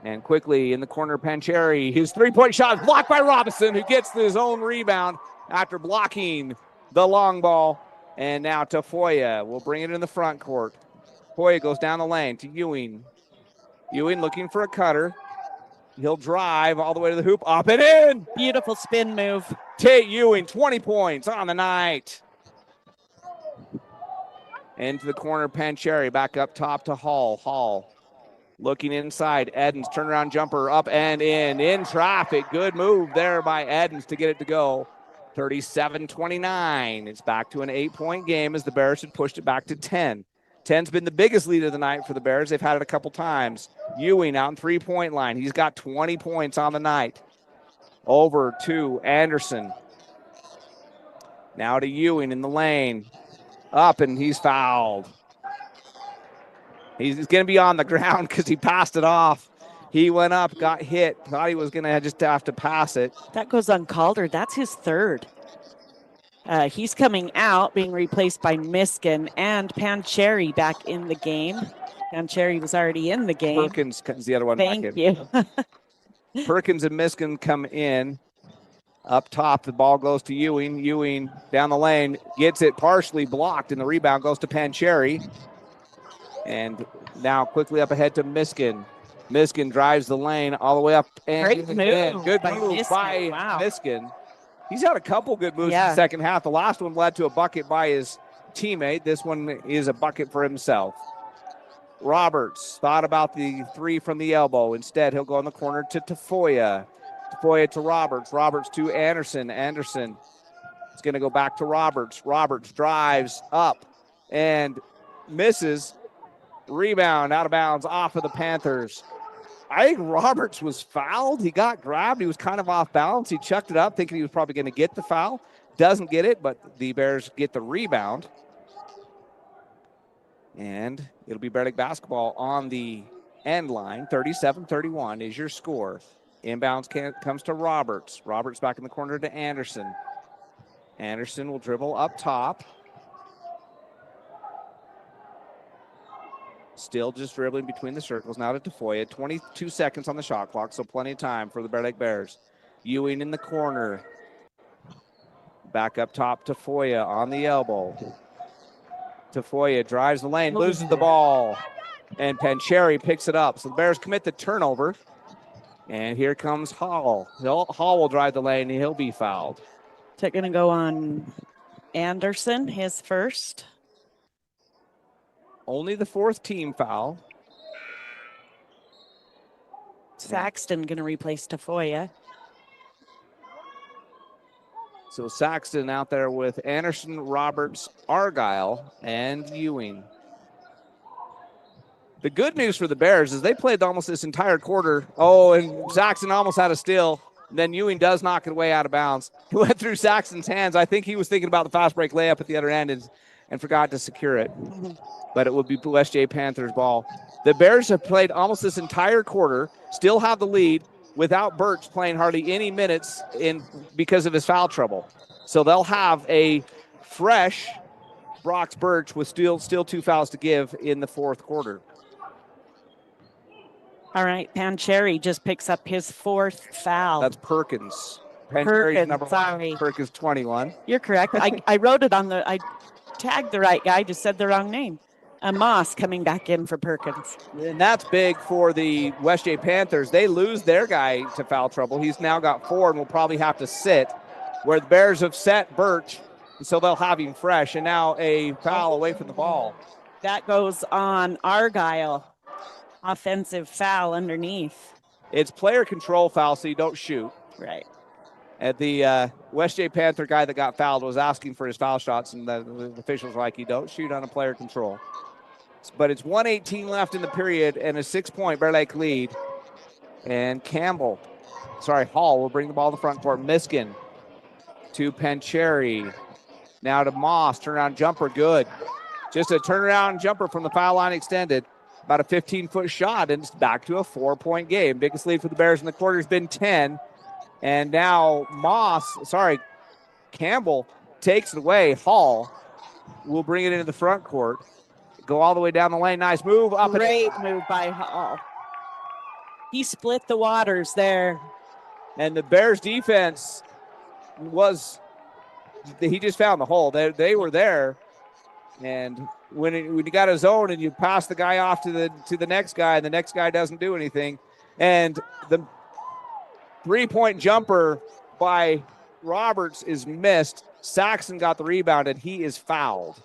And quickly in the corner, Pancheri. His three-point shot is blocked by Robinson, who gets his own rebound after blocking the long ball. And now Tafoya will bring it in the front court. Tafoya goes down the lane to Ewing. Ewing looking for a cutter. He'll drive all the way to the hoop, up and in. Beautiful spin move. Tate Ewing, 20 points on the night. Into the corner, Pancheri back up top to Hall. Hall looking inside. Edens, turnaround jumper up and in traffic. Good move there by Edens to get it to go. 37-29. It's back to an 8-point game as the Bears had pushed it back to 10. 10's been the biggest lead of the night for the Bears. They've had it a couple times. Ewing out in three-point line. He's got 20 points on the night. Over to Anderson. Now to Ewing in the lane. Up, and he's fouled. He's going to be on the ground because he passed it off. He went up, got hit, thought he was going to just have to pass it. That goes on Calder. That's his third. He's coming out, being replaced by Miskin and Pancheri back in the game. Pancheri was already in the game. Perkins is the other one Thank back in. you. Perkins and Miskin come in. Up top, the ball goes to Ewing. Ewing down the lane, gets it partially blocked, and the rebound goes to Pancheri. And now quickly up ahead to Miskin. Miskin drives the lane all the way up. And Great move. Good by move Miskin. by Wow. Miskin. He's had a couple good moves in the second half. The last one led to a bucket by his teammate. This one is a bucket for himself. Roberts thought about the three from the elbow. Instead, he'll go in the corner to Tafoya. Tafoya to Roberts. Roberts to Anderson. Anderson is going to go back to Roberts. Roberts drives up and misses. Rebound out of bounds off of the Panthers. I think Roberts was fouled. He got grabbed. He was kind of off balance. He chucked it up thinking he was probably going to get the foul. Doesn't get it, but the Bears get the rebound. And it'll be Bear Lake basketball on the end line. 37-31 is your score. Inbounds comes to Roberts. Roberts back in the corner to Anderson. Anderson will dribble up top. Still just dribbling between the circles. Now to Tafoya. 22 seconds on the shot clock, so plenty of time for the Bear Lake Bears. Ewing in the corner. Back up top to Tafoya on the elbow. Tafoya drives the lane, loses the ball. And Pancheri picks it up. So the Bears commit the turnover. And here comes Hall. Hall will drive the lane, and he'll be fouled. Is that going to go on Anderson, his first? Only the fourth team foul. Saxton going to replace Tafoya. So Saxton out there with Anderson, Roberts, Argyle, and Ewing. The good news for the Bears is they played almost this entire quarter. Oh, and Saxton almost had a steal. Then Ewing does knock it way out of bounds. It went through Saxton's hands. I think he was thinking about the fast break layup at the other end and forgot to secure it. But it would be West J Panthers ball. The Bears have played almost this entire quarter, still have the lead without Birch playing hardly any minutes because of his foul trouble. So they'll have a fresh Brox Birch with still 2 fouls to give in the fourth quarter. All right, Pancheri just picks up his fourth foul. That's Perkins. Pancheri's number sorry. one. Perkins 21. You're correct. I wrote it on I tagged the right guy, just said the wrong name. Moss coming back in for Perkins. And that's big for the West J Panthers. They lose their guy to foul trouble. He's now got 4 and will probably have to sit, where the Bears have set Birch, and so they'll have him fresh. And now a foul away from the ball. That goes on Argyle. Offensive foul underneath. It's player control foul, so you don't shoot. Right. And the West J Panther guy that got fouled was asking for his foul shots, and the officials were like, you don't shoot on a player control. But it's 1:18 left in the period and a 6-point Bear Lake lead. And Hall will bring the ball to the front court. Miskin to Pancheri. Now to Moss. Turnaround jumper, good. Just a turnaround jumper from the foul line extended. About a 15-foot shot, and it's back to a 4-point game. Biggest lead for the Bears in the quarter has been 10. And now Campbell takes it away. Hall will bring it into the front court. Go all the way down the lane. Nice move. Great move by Hall. He split the waters there. And the Bears defense he just found the hole. They were there. And when you got a zone and you pass the guy off to the next guy, and the next guy doesn't do anything. And the 3-point jumper by Roberts is missed. Saxon got the rebound, and he is fouled.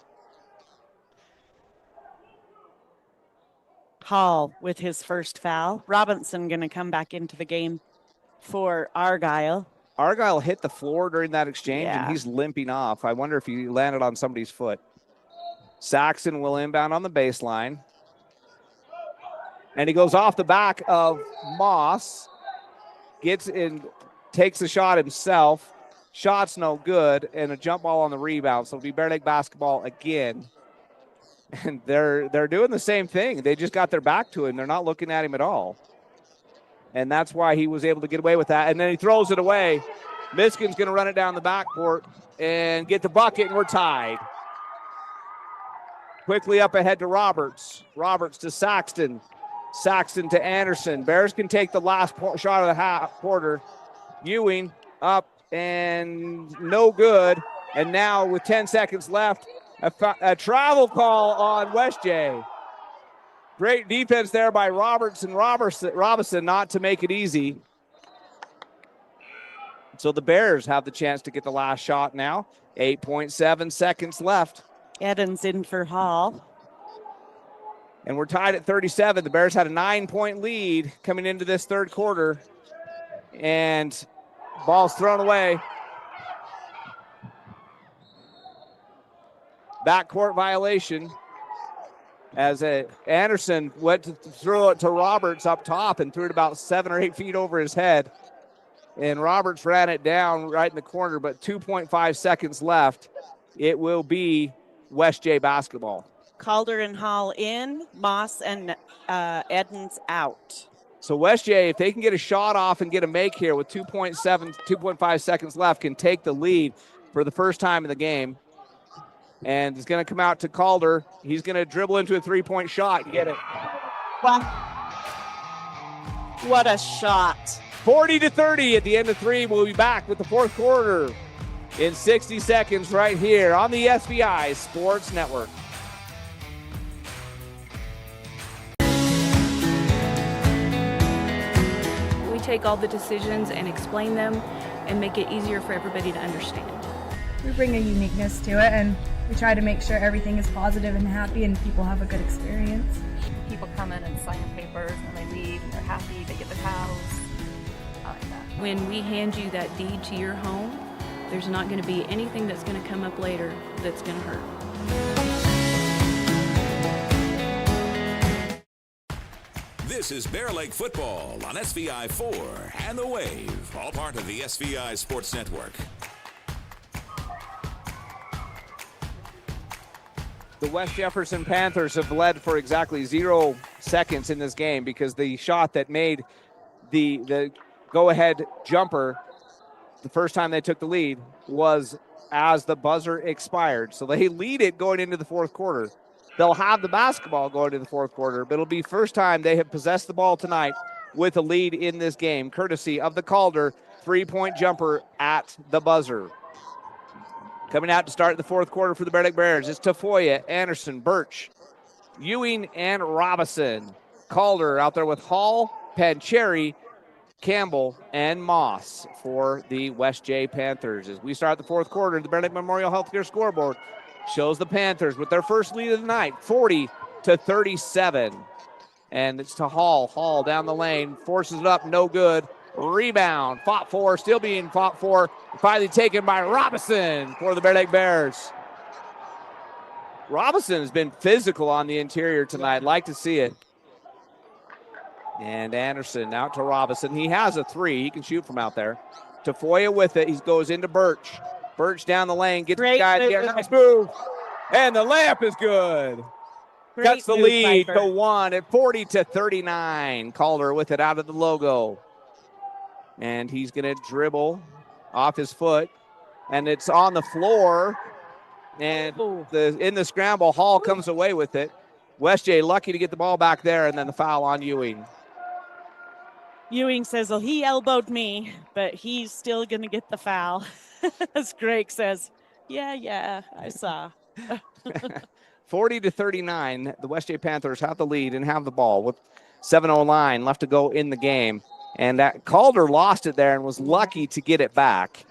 Hall with his first foul. Robinson going to come back into the game for Argyle. Argyle hit the floor during that exchange, Yeah. and he's limping off. I wonder if he landed on somebody's foot. Saxon will inbound on the baseline. And he goes off the back of Moss. Gets in, takes the shot himself. Shot's no good, and a jump ball on the rebound. So it'll be Bear Lake basketball again. And they're doing the same thing. They just got their back to him. They're not looking at him at all. And that's why he was able to get away with that. And then he throws it away. Miskin's going to run it down the backcourt and get the bucket, and we're tied. Quickly up ahead to Roberts. Roberts to Saxton. Saxton to Anderson. Bears can take the last shot of the quarter. Ewing up and no good. And now with 10 seconds left, a travel call on West J. Great defense there by Roberts and Robinson not to make it easy. So the Bears have the chance to get the last shot now. 8.7 seconds left. Edens in for Hall. And we're tied at 37. The Bears had a 9-point lead coming into this third quarter. And ball's thrown away. Backcourt violation as Anderson went to throw it to Roberts up top and threw it about 7 or 8 feet over his head. And Roberts ran it down right in the corner, but 2.5 seconds left. It will be West J basketball. Calder and Hall in, Moss and Edens out. So West J, if they can get a shot off and get a make here with 2.5 seconds left, can take the lead for the first time in the game. And it's going to come out to Calder. He's going to dribble into a 3-point shot and get it. Wow. What a shot. 40-30 at the end of 3. We'll be back with the fourth quarter in 60 seconds right here on the SVI Sports Network. We take all the decisions and explain them and make it easier for everybody to understand. We bring a uniqueness to it, and we try to make sure everything is positive and happy and people have a good experience. People come in and sign papers and they leave and they're happy, they get their house. I like that. When we hand you that deed to your home, there's not going to be anything that's going to come up later that's going to hurt. This is Bear Lake football on SVI 4 and The Wave, all part of the SVI Sports Network. The West Jefferson Panthers have led for exactly 0 seconds in this game because the shot that made the go-ahead jumper the first time they took the lead was as the buzzer expired. So they lead it going into the fourth quarter. They'll have the basketball going into the fourth quarter, but it'll be first time they have possessed the ball tonight with a lead in this game, courtesy of the Calder 3-point jumper at the buzzer. Coming out to start the fourth quarter for the Bear Lake Bears is Tafoya, Anderson, Birch, Ewing, and Robinson. Calder out there with Hall, Pancheri, Campbell, and Moss for the West J Panthers. As we start the fourth quarter, the Bear Lake Memorial Healthcare scoreboard shows the Panthers with their first lead of the night, 40-37. And it's to Hall. Hall down the lane, forces it up, no good. Rebound, fought for, still being fought for. Finally taken by Robinson for the Bear Lake Bears. Robinson has been physical on the interior tonight. Like to see it. And Anderson out to Robinson. He has a 3. He can shoot from out there. Tafoya with it. He goes into Birch. Birch down the lane. Gets the guy to get a nice move. And the layup is good. Cuts the lead to 1 at 40-39. Calder with it out of the logo. And he's going to dribble off his foot. And it's on the floor. And in the scramble, Hall comes away with it. West J lucky to get the ball back there, and then the foul on Ewing. Ewing says, well, he elbowed me, but he's still going to get the foul. As Greg says, yeah, I saw. 40-39, the West J Panthers have the lead and have the ball with 7:09 line left to go in the game. And that Calder lost it there and was lucky to get it back.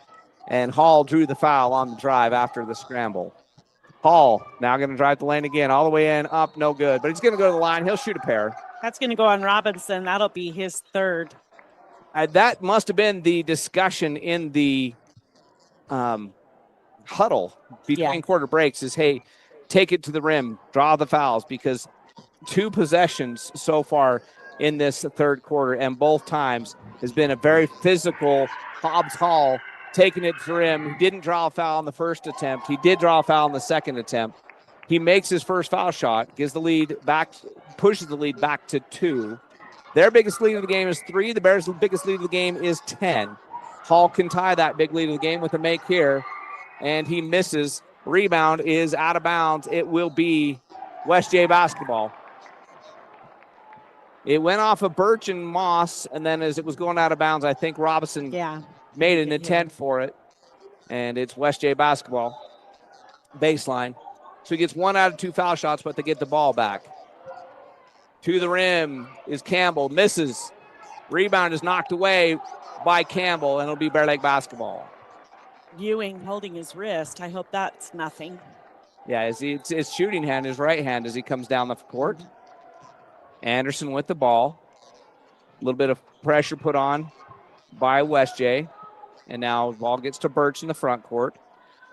And Hall drew the foul on the drive after the scramble. Hall now going to drive the lane again, all the way in, up, no good. But he's going to go to the line. He'll shoot a pair. That's going to go on Robinson. That'll be his third. That must have been the discussion in the huddle between quarter breaks is, hey, take it to the rim, draw the fouls, because 2 possessions so far in this third quarter, and both times has been a very physical Hobbs Hall taking it to the rim. He didn't draw a foul on the first attempt. He did draw a foul on the second attempt. He makes his first foul shot, gives the lead back, pushes the lead back to 2. Their biggest lead of the game is 3. The Bears' biggest lead of the game is 10. Hall can tie that big lead of the game with a make here, and he misses. Rebound is out of bounds. It will be West J basketball. It went off of Birch and Moss, and then as it was going out of bounds, I think Robinson made an intent for it, and it's West J basketball. Baseline. So he gets 1 out of 2 foul shots, but they get the ball back. To the rim is Campbell, misses. Rebound is knocked away by Campbell, and it'll be Bear Lake basketball. Ewing holding his wrist. I hope that's nothing. Yeah, it's his shooting hand, his right hand, as he comes down the court. Anderson with the ball. A little bit of pressure put on by West J. And now the ball gets to Birch in the front court.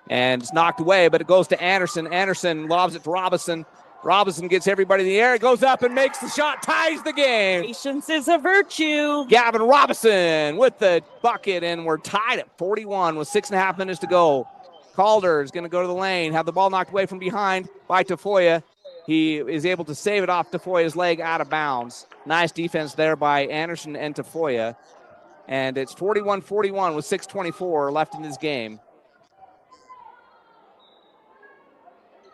And it's knocked away, but it goes to Anderson. Anderson lobs it to Robinson. Robinson gets everybody in the air. It goes up and makes the shot, ties the game. Patience is a virtue. Gavin Robinson with the bucket, and we're tied at 41 with 6.5 minutes to go. Calder is going to go to the lane, have the ball knocked away from behind by Tafoya. He is able to save it off Tafoya's leg out of bounds. Nice defense there by Anderson and Tafoya. And it's 41-41 with 6:24 left in this game.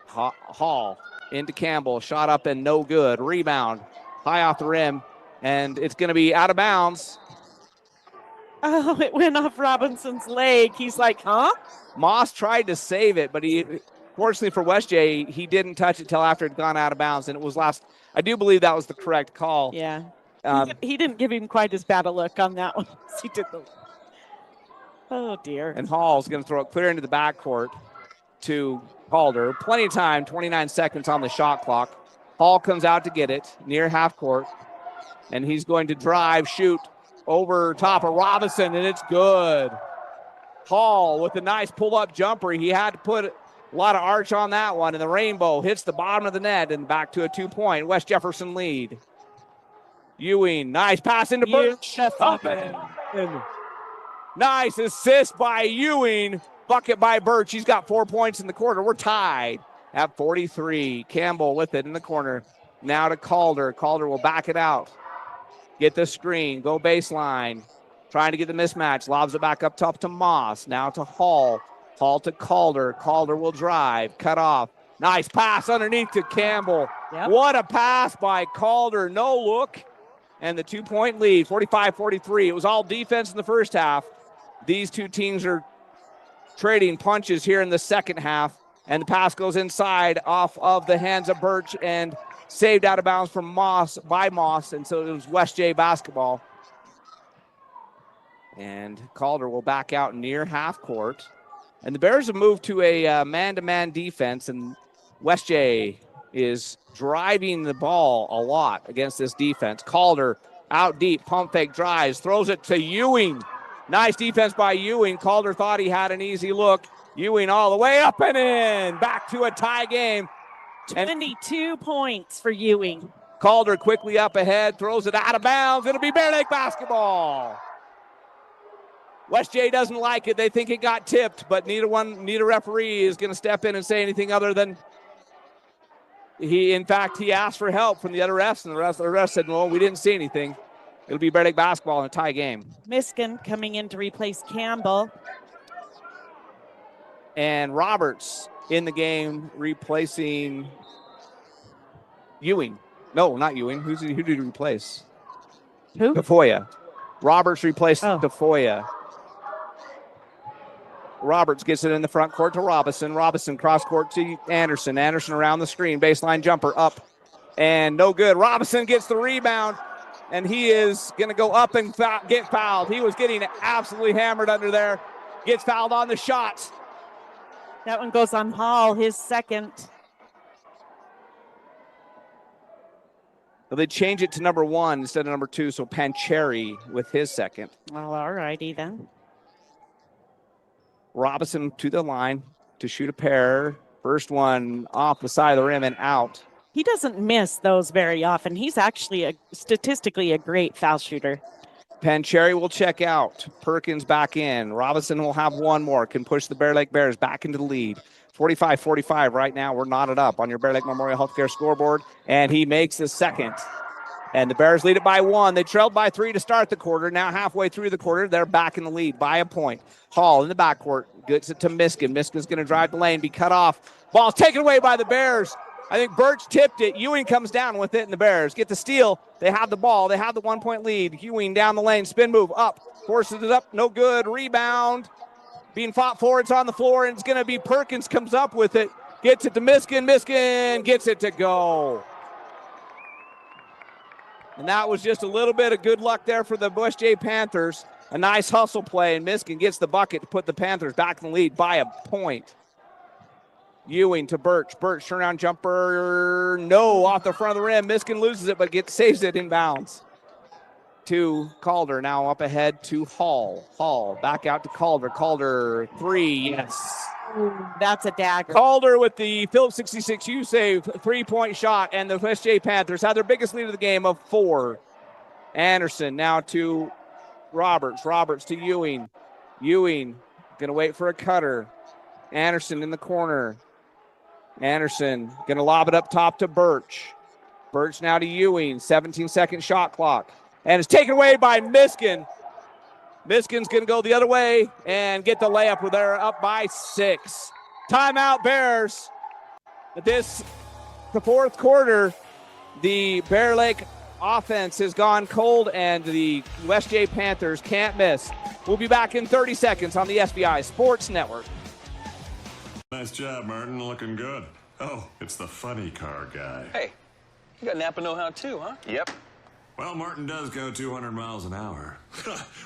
Hall into Campbell, shot up and no good. Rebound, high off the rim, and it's going to be out of bounds. Oh, it went off Robinson's leg. He's like, huh? Moss tried to save it, but fortunately for West J, he didn't touch it till after it had gone out of bounds, and it was last. I do believe that was the correct call. Yeah. He didn't give him quite as bad a look on that one as he did the. Oh, dear. And Hall's going to throw it clear into the backcourt to Calder. Plenty of time, 29 seconds on the shot clock. Hall comes out to get it near half court, and he's going to drive, shoot over top of Robinson, and it's good. Hall with a nice pull-up jumper. He had to put a lot of arch on that one, and the rainbow hits the bottom of the net and back to a 2-point West Jefferson lead. Ewing, nice pass into Birch. Nice assist by Ewing. Bucket by Birch. He's got 4 points in the quarter. We're tied at 43. Campbell with it in the corner. Now to Calder. Calder will back it out. Get the screen. Go baseline. Trying to get the mismatch. Lobs it back up top to Moss. Now to Hall. Hall to Calder. Calder will drive. Cut off. Nice pass underneath to Campbell. Yep. What a pass by Calder. No look. And the 2-point lead, 45-43. It was all defense in the first half. These two teams are trading punches here in the second half, and the pass goes inside off of the hands of Birch and saved out of bounds from Moss, and so it was West J basketball. And Calder will back out near half court, and the Bears have moved to a man-to-man defense, and West J is driving the ball a lot against this defense. Calder out deep, pump fake drives, throws it to Ewing. Nice defense by Ewing. Calder thought he had an easy look. Ewing all the way up and in. Back to a tie game. 22 points for Ewing. Calder quickly up ahead, throws it out of bounds. It'll be Bear Lake basketball. West J doesn't like it. They think it got tipped, but neither referee is going to step in and say anything other than he asked for help from the other refs, and the refs said, no, we didn't see anything. It'll be Bear Lake basketball in a tie game. Miskin coming in to replace Campbell. And Roberts in the game replacing Ewing. No, not Ewing. Who did he replace? Who? Tafoya. Roberts replaced Tafoya. Roberts gets it in the front court to Robinson. Robinson cross court to Anderson. Anderson around the screen. Baseline jumper up and no good. Robinson gets the rebound, and he is going to go up and get fouled. He was getting absolutely hammered under there. Gets fouled on the shot. That one goes on Hall, his second. So they change it to number 1 instead of number 2, so Pancheri with his second. Well, all righty then. Robinson to the line to shoot a pair. First one off the side of the rim and out. He doesn't miss those very often. He's actually statistically a great foul shooter. Pancheri will check out. Perkins back in. Robinson will have one more. Can push the Bear Lake Bears back into the lead. 45-45 right now. We're knotted up on your Bear Lake Memorial Healthcare scoreboard. And he makes the second. And the Bears lead it by 1. They trailed by 3 to start the quarter. Now halfway through the quarter, they're back in the lead by a point. Hall in the backcourt gets it to Miskin. Miskin's going to drive the lane, be cut off. Ball's taken away by the Bears. I think Birch tipped it. Ewing comes down with it, and the Bears get the steal. They have the ball. They have the 1-point lead. Ewing down the lane, spin move up, forces it up, no good. Rebound being fought for. It's on the floor, and it's going to be Perkins comes up with it, gets it to Miskin. Miskin gets it to go. And that was just a little bit of good luck there for the West J Panthers. A nice hustle play, and Miskin gets the bucket to put the Panthers back in the lead by a point. Ewing to Birch. Birch turnaround jumper. No, off the front of the rim. Miskin loses it, but saves it in bounds. To Calder. Now up ahead to Hall. Hall back out to Calder. Calder 3. Yes. Ooh, that's a dagger. Calder with the Phillips 66 U save 3-point shot, and the West J Panthers have their biggest lead of the game of 4. Anderson now to Roberts. Roberts to Ewing. Ewing going to wait for a cutter. Anderson in the corner. Anderson going to lob it up top to Birch. Birch now to Ewing. 17-second shot clock. And it's taken away by Miskin. Miskin's going to go the other way and get the layup with they're up by 6. Timeout Bears. The fourth quarter, the Bear Lake offense has gone cold and the West J Panthers can't miss. We'll be back in 30 seconds on the SBI Sports Network. Nice job, Martin. Looking good. Oh, it's the funny car guy. Hey, you got Napa know-how too, huh? Yep. Well, Martin does go 200 miles an hour.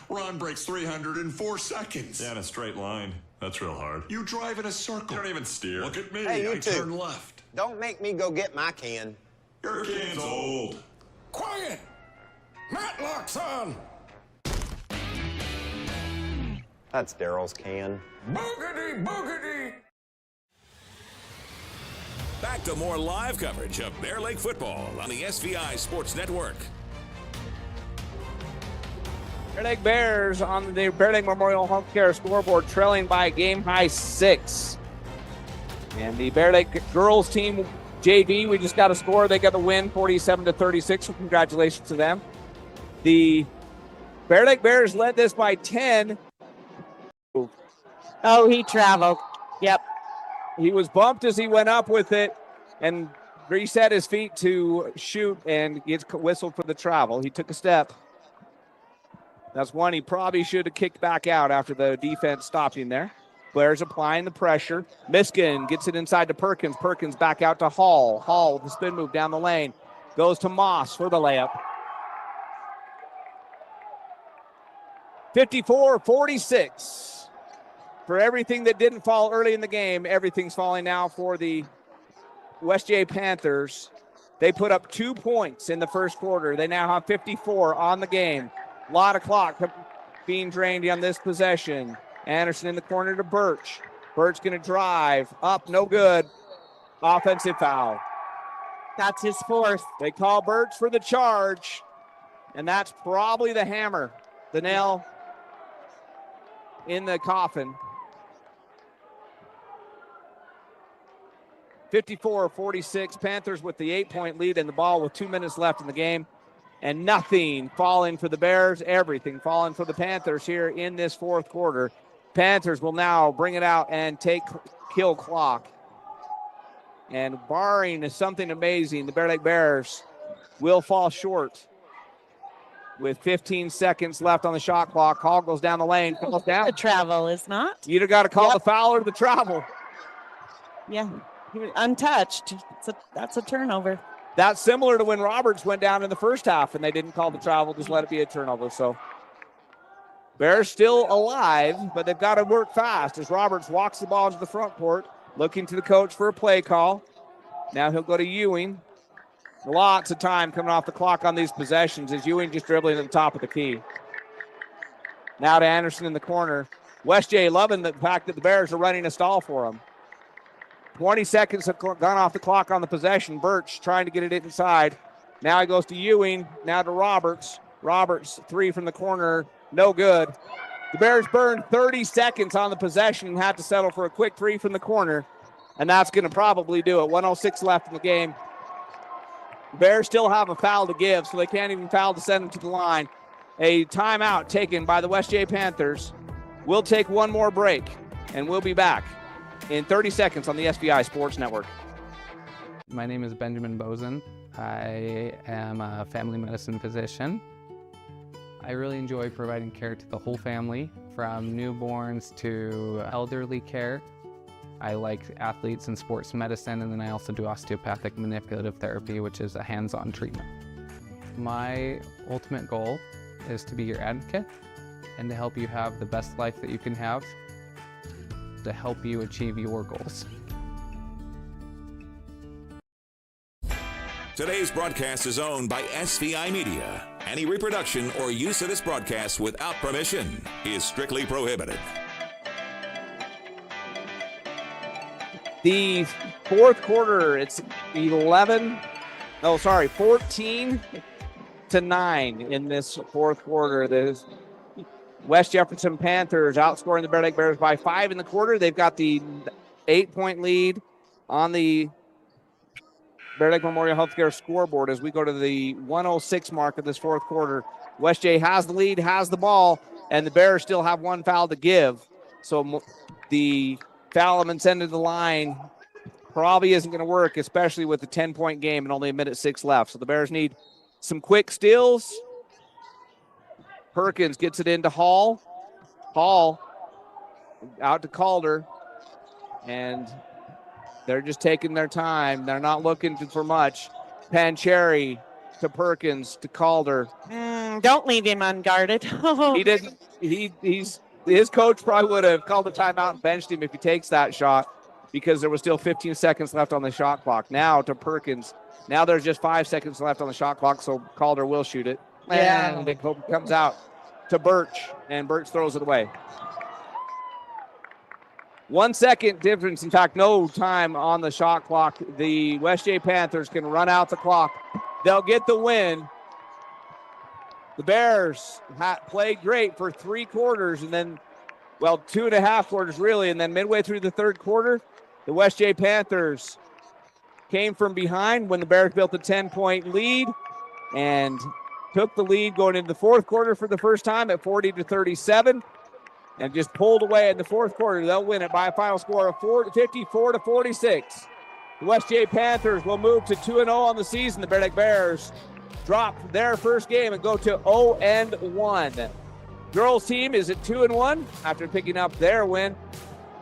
Ron breaks 300 in 4 seconds. Yeah, in a straight line. That's real hard. You drive in a circle. You don't even steer. Look at me. Hey, you I two. turn left. Don't make me go get my can. Your can's old. Quiet! Matlock's on! That's Daryl's can. Boogity, boogity! Back to more live coverage of Bear Lake football on the SVI Sports Network. Bear Lake Bears on the Bear Lake Memorial Healthcare scoreboard trailing by a game-high 6. And the Bear Lake girls team, JV, we just got a score. They got the win, 47-36, so congratulations to them. The Bear Lake Bears led this by 10. Oh, he traveled. Yep. He was bumped as he went up with it and reset his feet to shoot and gets whistled for the travel. He took a step. That's one he probably should have kicked back out after the defense stopped him there. Blair's applying the pressure. Miskin gets it inside to Perkins. Perkins back out to Hall. Hall with the spin move down the lane. Goes to Moss for the layup. 54-46. For everything that didn't fall early in the game, everything's falling now for the West J Panthers. They put up 2 points in the first quarter. They now have 54 on the game. A lot of clock being drained on this possession. Anderson in the corner to Birch. Birch going to drive. Up, no good. Offensive foul. That's his 4th. They call Birch for the charge. And that's probably the hammer, the nail in the coffin. 54-46. Panthers with the 8-point lead and the ball with 2 minutes left in the game. And nothing falling for the Bears, everything falling for the Panthers here in this fourth quarter. Panthers will now bring it out and take kill clock. And barring something amazing, the Bear Lake Bears will fall short. with 15 seconds left on the shot clock. Call goes down the lane, falls down. The travel is not. You either got to call the foul or the travel. Yeah, he was untouched. That's a turnover. That's similar to when Roberts went down in the first half and they didn't call the travel, just let it be a turnover. So Bears still alive, but they've got to work fast as Roberts walks the ball into the front court, looking to the coach for a play call. Now he'll go to Ewing. Lots of time coming off the clock on these possessions as Ewing just dribbling at the top of the key. Now to Anderson in the corner. West J loving the fact that the Bears are running a stall for him. 20 seconds have gone off the clock on the possession. Birch trying to get it inside. Now he goes to Ewing. Now to Roberts. Roberts, three from the corner. No good. The Bears burned 30 seconds on the possession and had to settle for a quick three from the corner. And that's going to probably do it. 1:06 left in the game. The Bears still have a foul to give, so they can't even foul to send them to the line. A timeout taken by the West J Panthers. We'll take one more break, and we'll be back in 30 seconds on the SVI Sports Network. My name is Benjamin Bozen. I am a family medicine physician. I really enjoy providing care to the whole family, from newborns to elderly care. I like athletes and sports medicine, and then I also do osteopathic manipulative therapy, which is a hands-on treatment. My ultimate goal is to be your advocate and to help you have the best life that you can have, to help you achieve your goals. Today's broadcast is owned by SVI Media. Any reproduction or use of this broadcast without permission is strictly prohibited. The fourth quarter, it's 14-9 in this fourth quarter. The West Jefferson Panthers outscoring the Bear Lake Bears by 5 in the quarter. They've got the 8-point lead on the Bear Lake Memorial Healthcare scoreboard as we go to the 1:06 mark of this fourth quarter. West J has the lead, has the ball, and the Bears still have one foul to give. So the foul them and send to the line probably isn't going to work, especially with the 10-point game and only a minute 6 left. So the Bears need some quick steals. Perkins gets it into Hall. Hall out to Calder. And they're just taking their time. They're not looking for much. Pancheri to Perkins to Calder. Don't leave him unguarded. He didn't. His coach probably would have called a timeout and benched him if he takes that shot, because there was still 15 seconds left on the shot clock. Now to Perkins. Now there's just 5 seconds left on the shot clock, so Calder will shoot it. Yeah. And it comes out to Birch, and Birch throws it away. 1 second difference. In fact, no time on the shot clock. The West J Panthers can run out the clock. They'll get the win. The Bears played great for 3 quarters, and then, 2.5 quarters really, and then midway through the third quarter, the West J Panthers came from behind when the Bears built a 10-point lead and took the lead going into the fourth quarter for the first time at 40-37, and just pulled away in the fourth quarter. They'll win it by a final score of 54-46. The West J Panthers will move to 2-0 on the season. The Bear Lake Bears drop their first game and go to 0-1. Girls team is at 2-1 after picking up their win.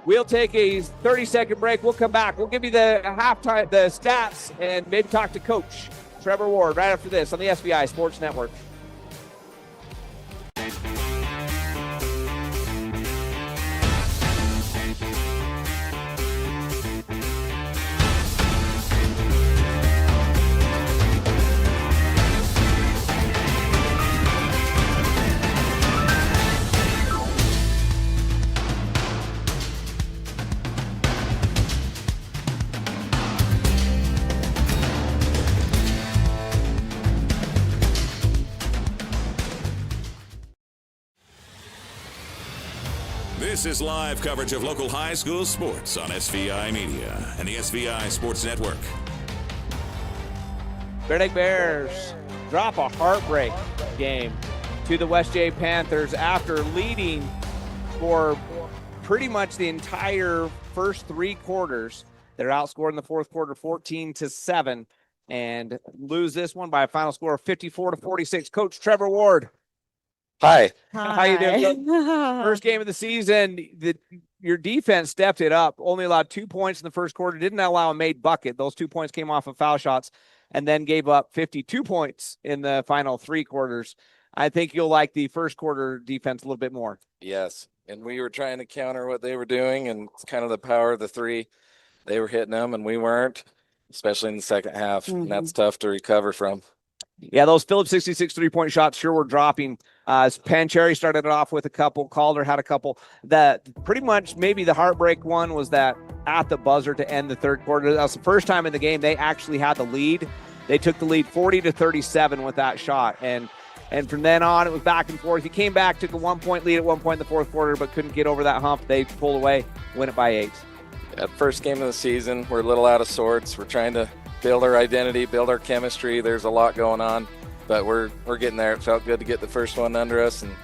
We'll take a 30-second break. We'll come back. We'll give you the halftime, the stats, and maybe talk to Coach Trevor Ward right after this on the SVI Sports Network. This is live coverage of local high school sports on SVI Media and the SVI Sports Network. Bear Lake Bears drop a heartbreak game to the West J Panthers after leading for pretty much the entire first 3 quarters. They're outscored in the fourth quarter 14-7. and lose this one by a final score of 54-46. Coach Trevor Ward. Hi. How you doing? First game of the season. Your defense stepped it up. Only allowed 2 points in the first quarter. Didn't allow a made bucket. Those 2 points came off of foul shots, and then gave up 52 points in the final 3 quarters. I think you'll like the first quarter defense a little bit more. Yes. And we were trying to counter what they were doing, and it's kind of the power of the 3. They were hitting them, and we weren't, especially in the second half. And that's tough to recover from. Yeah, those Phillips 66 3-point shots sure were dropping. Pancheri started it off with a couple. Calder had a couple. That pretty much maybe the heartbreak one was that at the buzzer to end the third quarter. That was the first time in the game they actually had the lead. They took the lead 40-37 with that shot. And from then on, it was back and forth. He came back, took a 1-point lead at one point in the fourth quarter, but couldn't get over that hump. They pulled away, win it by 8. That first game of the season, we're a little out of sorts. We're trying to build our identity, build our chemistry. There's a lot going on, but we're getting there. It felt good to get the first one under us, and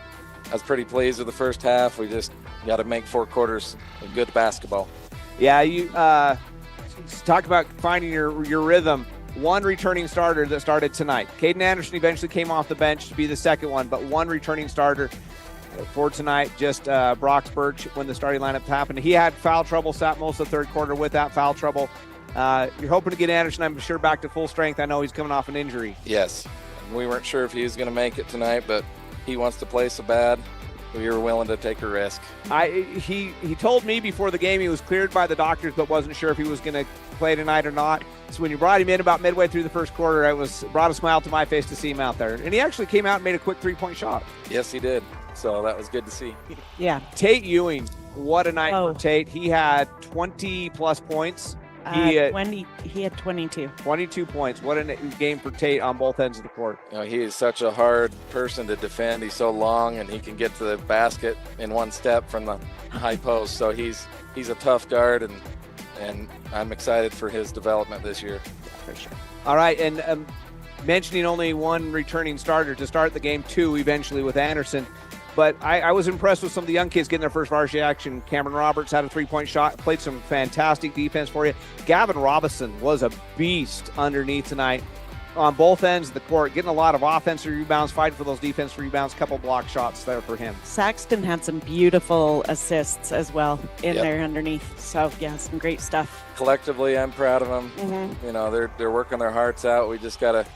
I was pretty pleased with the first half. We just got to make 4 quarters of good basketball. Yeah, you talk about finding your rhythm. One returning starter that started tonight. Caden Anderson eventually came off the bench to be the second one, but one returning starter for tonight, just Brox Birch when the starting lineup happened. He had foul trouble, sat most of the third quarter with that foul trouble. You're hoping to get Anderson, I'm sure, back to full strength. I know he's coming off an injury. Yes. We weren't sure if he was going to make it tonight, but he wants to play so bad. We were willing to take a risk. He told me before the game he was cleared by the doctors, but wasn't sure if he was going to play tonight or not. So when you brought him in about midway through the first quarter, it brought a smile to my face to see him out there. And he actually came out and made a quick 3-point shot. Yes, he did. So that was good to see. Yeah. Tate Ewing, what a night for Tate. He had 20-plus points. He had 22. 22 points. What a game for Tate on both ends of the court. You know, he is such a hard person to defend. He's so long, and he can get to the basket in one step from the high post. So he's a tough guard, and I'm excited for his development this year. For sure. All right, and mentioning only one returning starter to start the game, 2 eventually with Anderson. But I was impressed with some of the young kids getting their first varsity action. Cameron Roberts had a 3-point shot, played some fantastic defense for you. Gavin Robinson was a beast underneath tonight on both ends of the court, getting a lot of offensive rebounds, fighting for those defensive rebounds, couple block shots there for him. Saxton had some beautiful assists as well in there underneath. So, yeah, some great stuff. Collectively, I'm proud of them. You know, they're working their hearts out. We just got to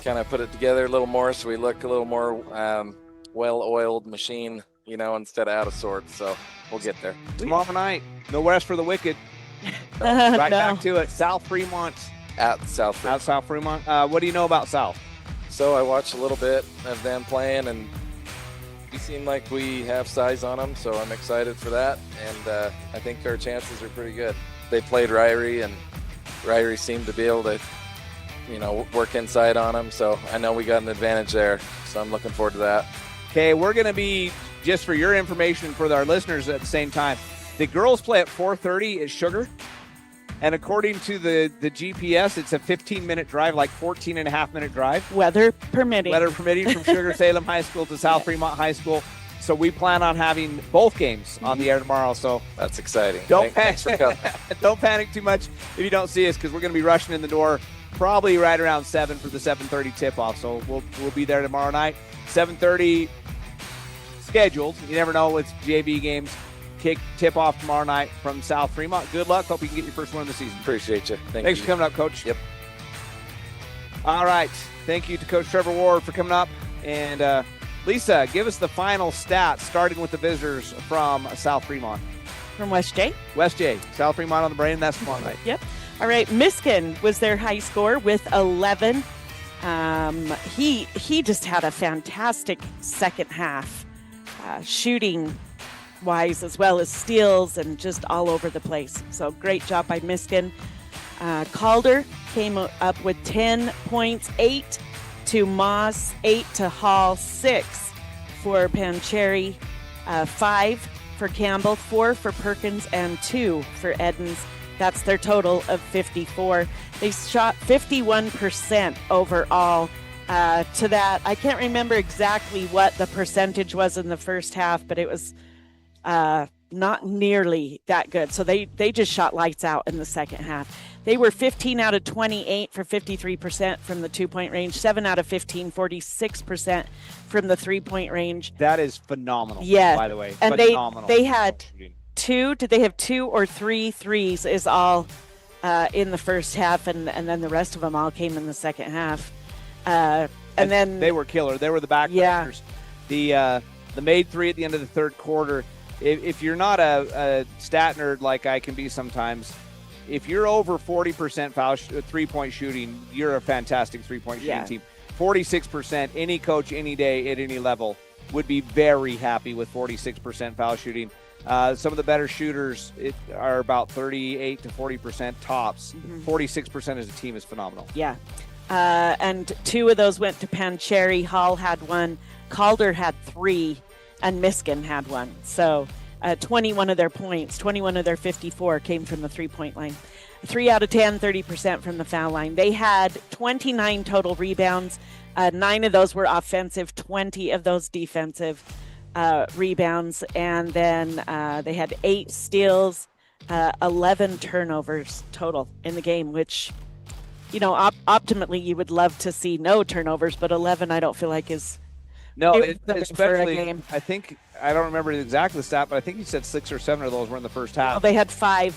kind of put it together a little more so we look a little more well-oiled machine, you know, instead of out of sorts. So we'll get there. Tomorrow night, no rest for the wicked. Right back to it. South Fremont. At South Fremont. What do you know about South? So I watched a little bit of them playing, and we seem like we have size on them, so I'm excited for that. And I think our chances are pretty good. They played Ryrie, and Ryrie seemed to be able to, you know, work inside on them. So I know we got an advantage there. So I'm looking forward to that. Okay, we're going to be, just for your information for our listeners at the same time, the girls play at 4:30 at Sugar. And according to the GPS, it's a 15-minute drive, like 14-and-a-half-minute drive. Weather permitting. Weather permitting from Sugar Salem High School to South Fremont High School. So we plan on having both games on the air tomorrow. So that's exciting. Thanks for coming. Don't panic too much if you don't see us, because we're going to be rushing in the door probably right around 7 for the 7:30 tip-off. So we'll be there tomorrow night. 7:30 scheduled. You never know with JV games. Tip-off tomorrow night from South Fremont. Good luck. Hope you can get your first one of the season. Appreciate you. Thanks for coming up, Coach. Yep. All right. Thank you to Coach Trevor Ward for coming up. And Lisa, give us the final stats, starting with the visitors from South Fremont. From West J? West J. South Fremont on the brain. That's tomorrow night. Yep. All right. Miskin was their high score with 11. He just had a fantastic second half, shooting wise as well as steals and just all over the place. So great job by Miskin. Calder came up with 10 points, 8 to Moss, 8 to Hall, 6 for Pancheri, 5 for Campbell, 4 for Perkins, and 2 for Edens. That's their total of 54. They shot 51% overall. To that, I can't remember exactly what the percentage was in the first half, but it was not nearly that good. So they just shot lights out in the second half. They were 15 out of 28 for 53% from the 2-point range, 7 out of 15, 46% from the 3-point range. That is phenomenal. Yeah. By the way, and phenomenal. they had did they have 2 or 3 threes is all in the first half, and then the rest of them all came in the second half. And then they were killer. They were the backbreakers. The made three at the end of the third quarter. If you're not a stat nerd like I can be sometimes, if you're over 40% foul 3-point shooting, you're a fantastic 3-point shooting team. 46%, any coach, any day, at any level would be very happy with 46% foul shooting. Some of the better shooters are about 38 to 40% tops. 46% as a team is phenomenal. Yeah. And 2 of those went to Pancheri. Hall had 1. Calder had 3. And Miskin had 1. So 21 of their points, 21 of their 54 came from the 3-point line. 3 out of 10, 30% from the foul line. They had 29 total rebounds. 9 of those were offensive, 20 of those defensive rebounds. And then they had 8 steals, 11 turnovers total in the game, which, optimally you would love to see no turnovers, but 11 I don't feel like is especially, for a game. I don't remember exactly the stat, but I think you said 6 or 7 of those were in the first half. Well, they had five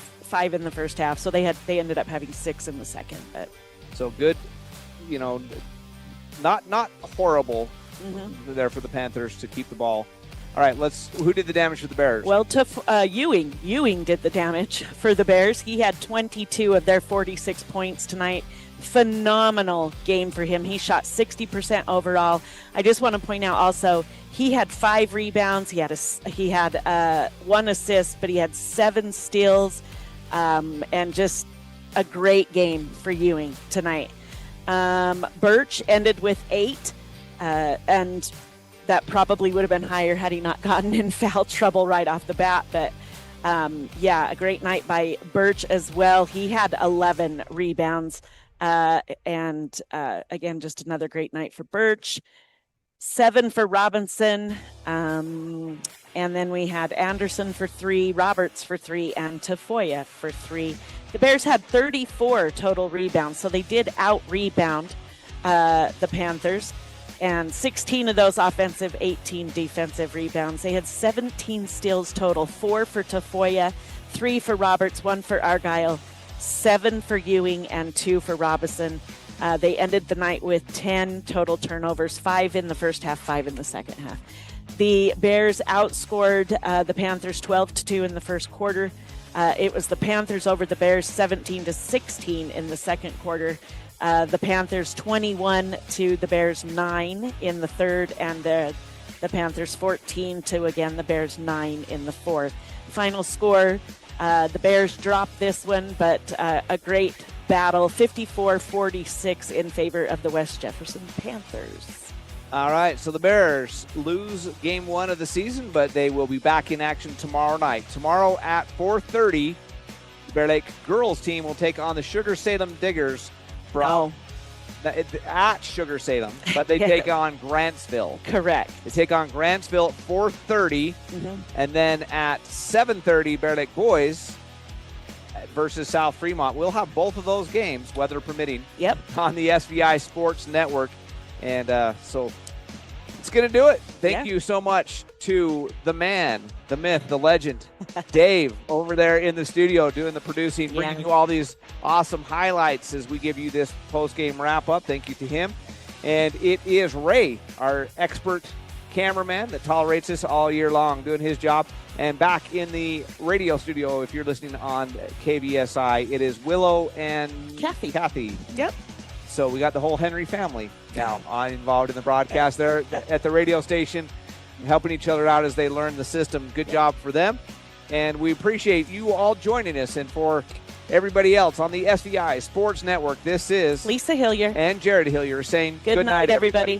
in the first half, so they ended up having 6 in the second. But so good, not horrible there for the Panthers to keep the ball. All right, who did the damage for the Bears? Well, Ewing did the damage for the Bears. He had 22 of their 46 points tonight. Phenomenal game for him. He shot 60% overall. I just want to point out also, he had 5 rebounds. He had 1 assist, but he had 7 steals, and just a great game for Ewing tonight. Birch ended with 8, and that probably would have been higher had he not gotten in foul trouble right off the bat. But a great night by Birch as well. He had 11 rebounds. And again, just another great night for Birch. 7 for Robinson. And then we had Anderson for 3, Roberts for 3, and Tafoya for 3. The Bears had 34 total rebounds, so they did out-rebound the Panthers. And 16 of those offensive, 18 defensive rebounds. They had 17 steals total, 4 for Tafoya, 3 for Roberts, 1 for Argyle, 7 for Ewing, and 2 for Robinson. They ended the night with 10 total turnovers, 5 in the first half, 5 in the second half. The Bears outscored the Panthers 12-2 in the first quarter. It was the Panthers over the Bears 17-16 in the second quarter. The Panthers 21 to the Bears 9 in the third, and the Panthers 14 to, again, the Bears 9 in the fourth. Final score, the Bears dropped this one, but a great battle, 54-46 in favor of the West Jefferson Panthers. All right, so the Bears lose game 1 of the season, but they will be back in action tomorrow night. Tomorrow at 4:30, the Bear Lake girls team will take on the Sugar Salem Diggers at Sugar Salem, but they take on Grantsville. Correct. They take on Grantsville at 4:30, and then at 7:30, Bear Lake boys versus South Fremont. We'll have both of those games, weather permitting, on the SVI Sports Network. And so it's going to do it. Thank you so much to the man, the myth, the legend, Dave, over there in the studio doing the producing, bringing you all these awesome highlights as we give you this post-game wrap-up. Thank you to him. And it is Ray, our expert cameraman that tolerates us all year long, doing his job. And back in the radio studio, if you're listening on KVSI, it is Willow and Kathy. Yep. So we got the whole Henry family now involved in the broadcast there at the radio station, helping each other out as they learn the system. Good job for them. And we appreciate you all joining us. And for everybody else on the SVI Sports Network, this is Lisa Hillier and Jared Hillier saying good night, everybody.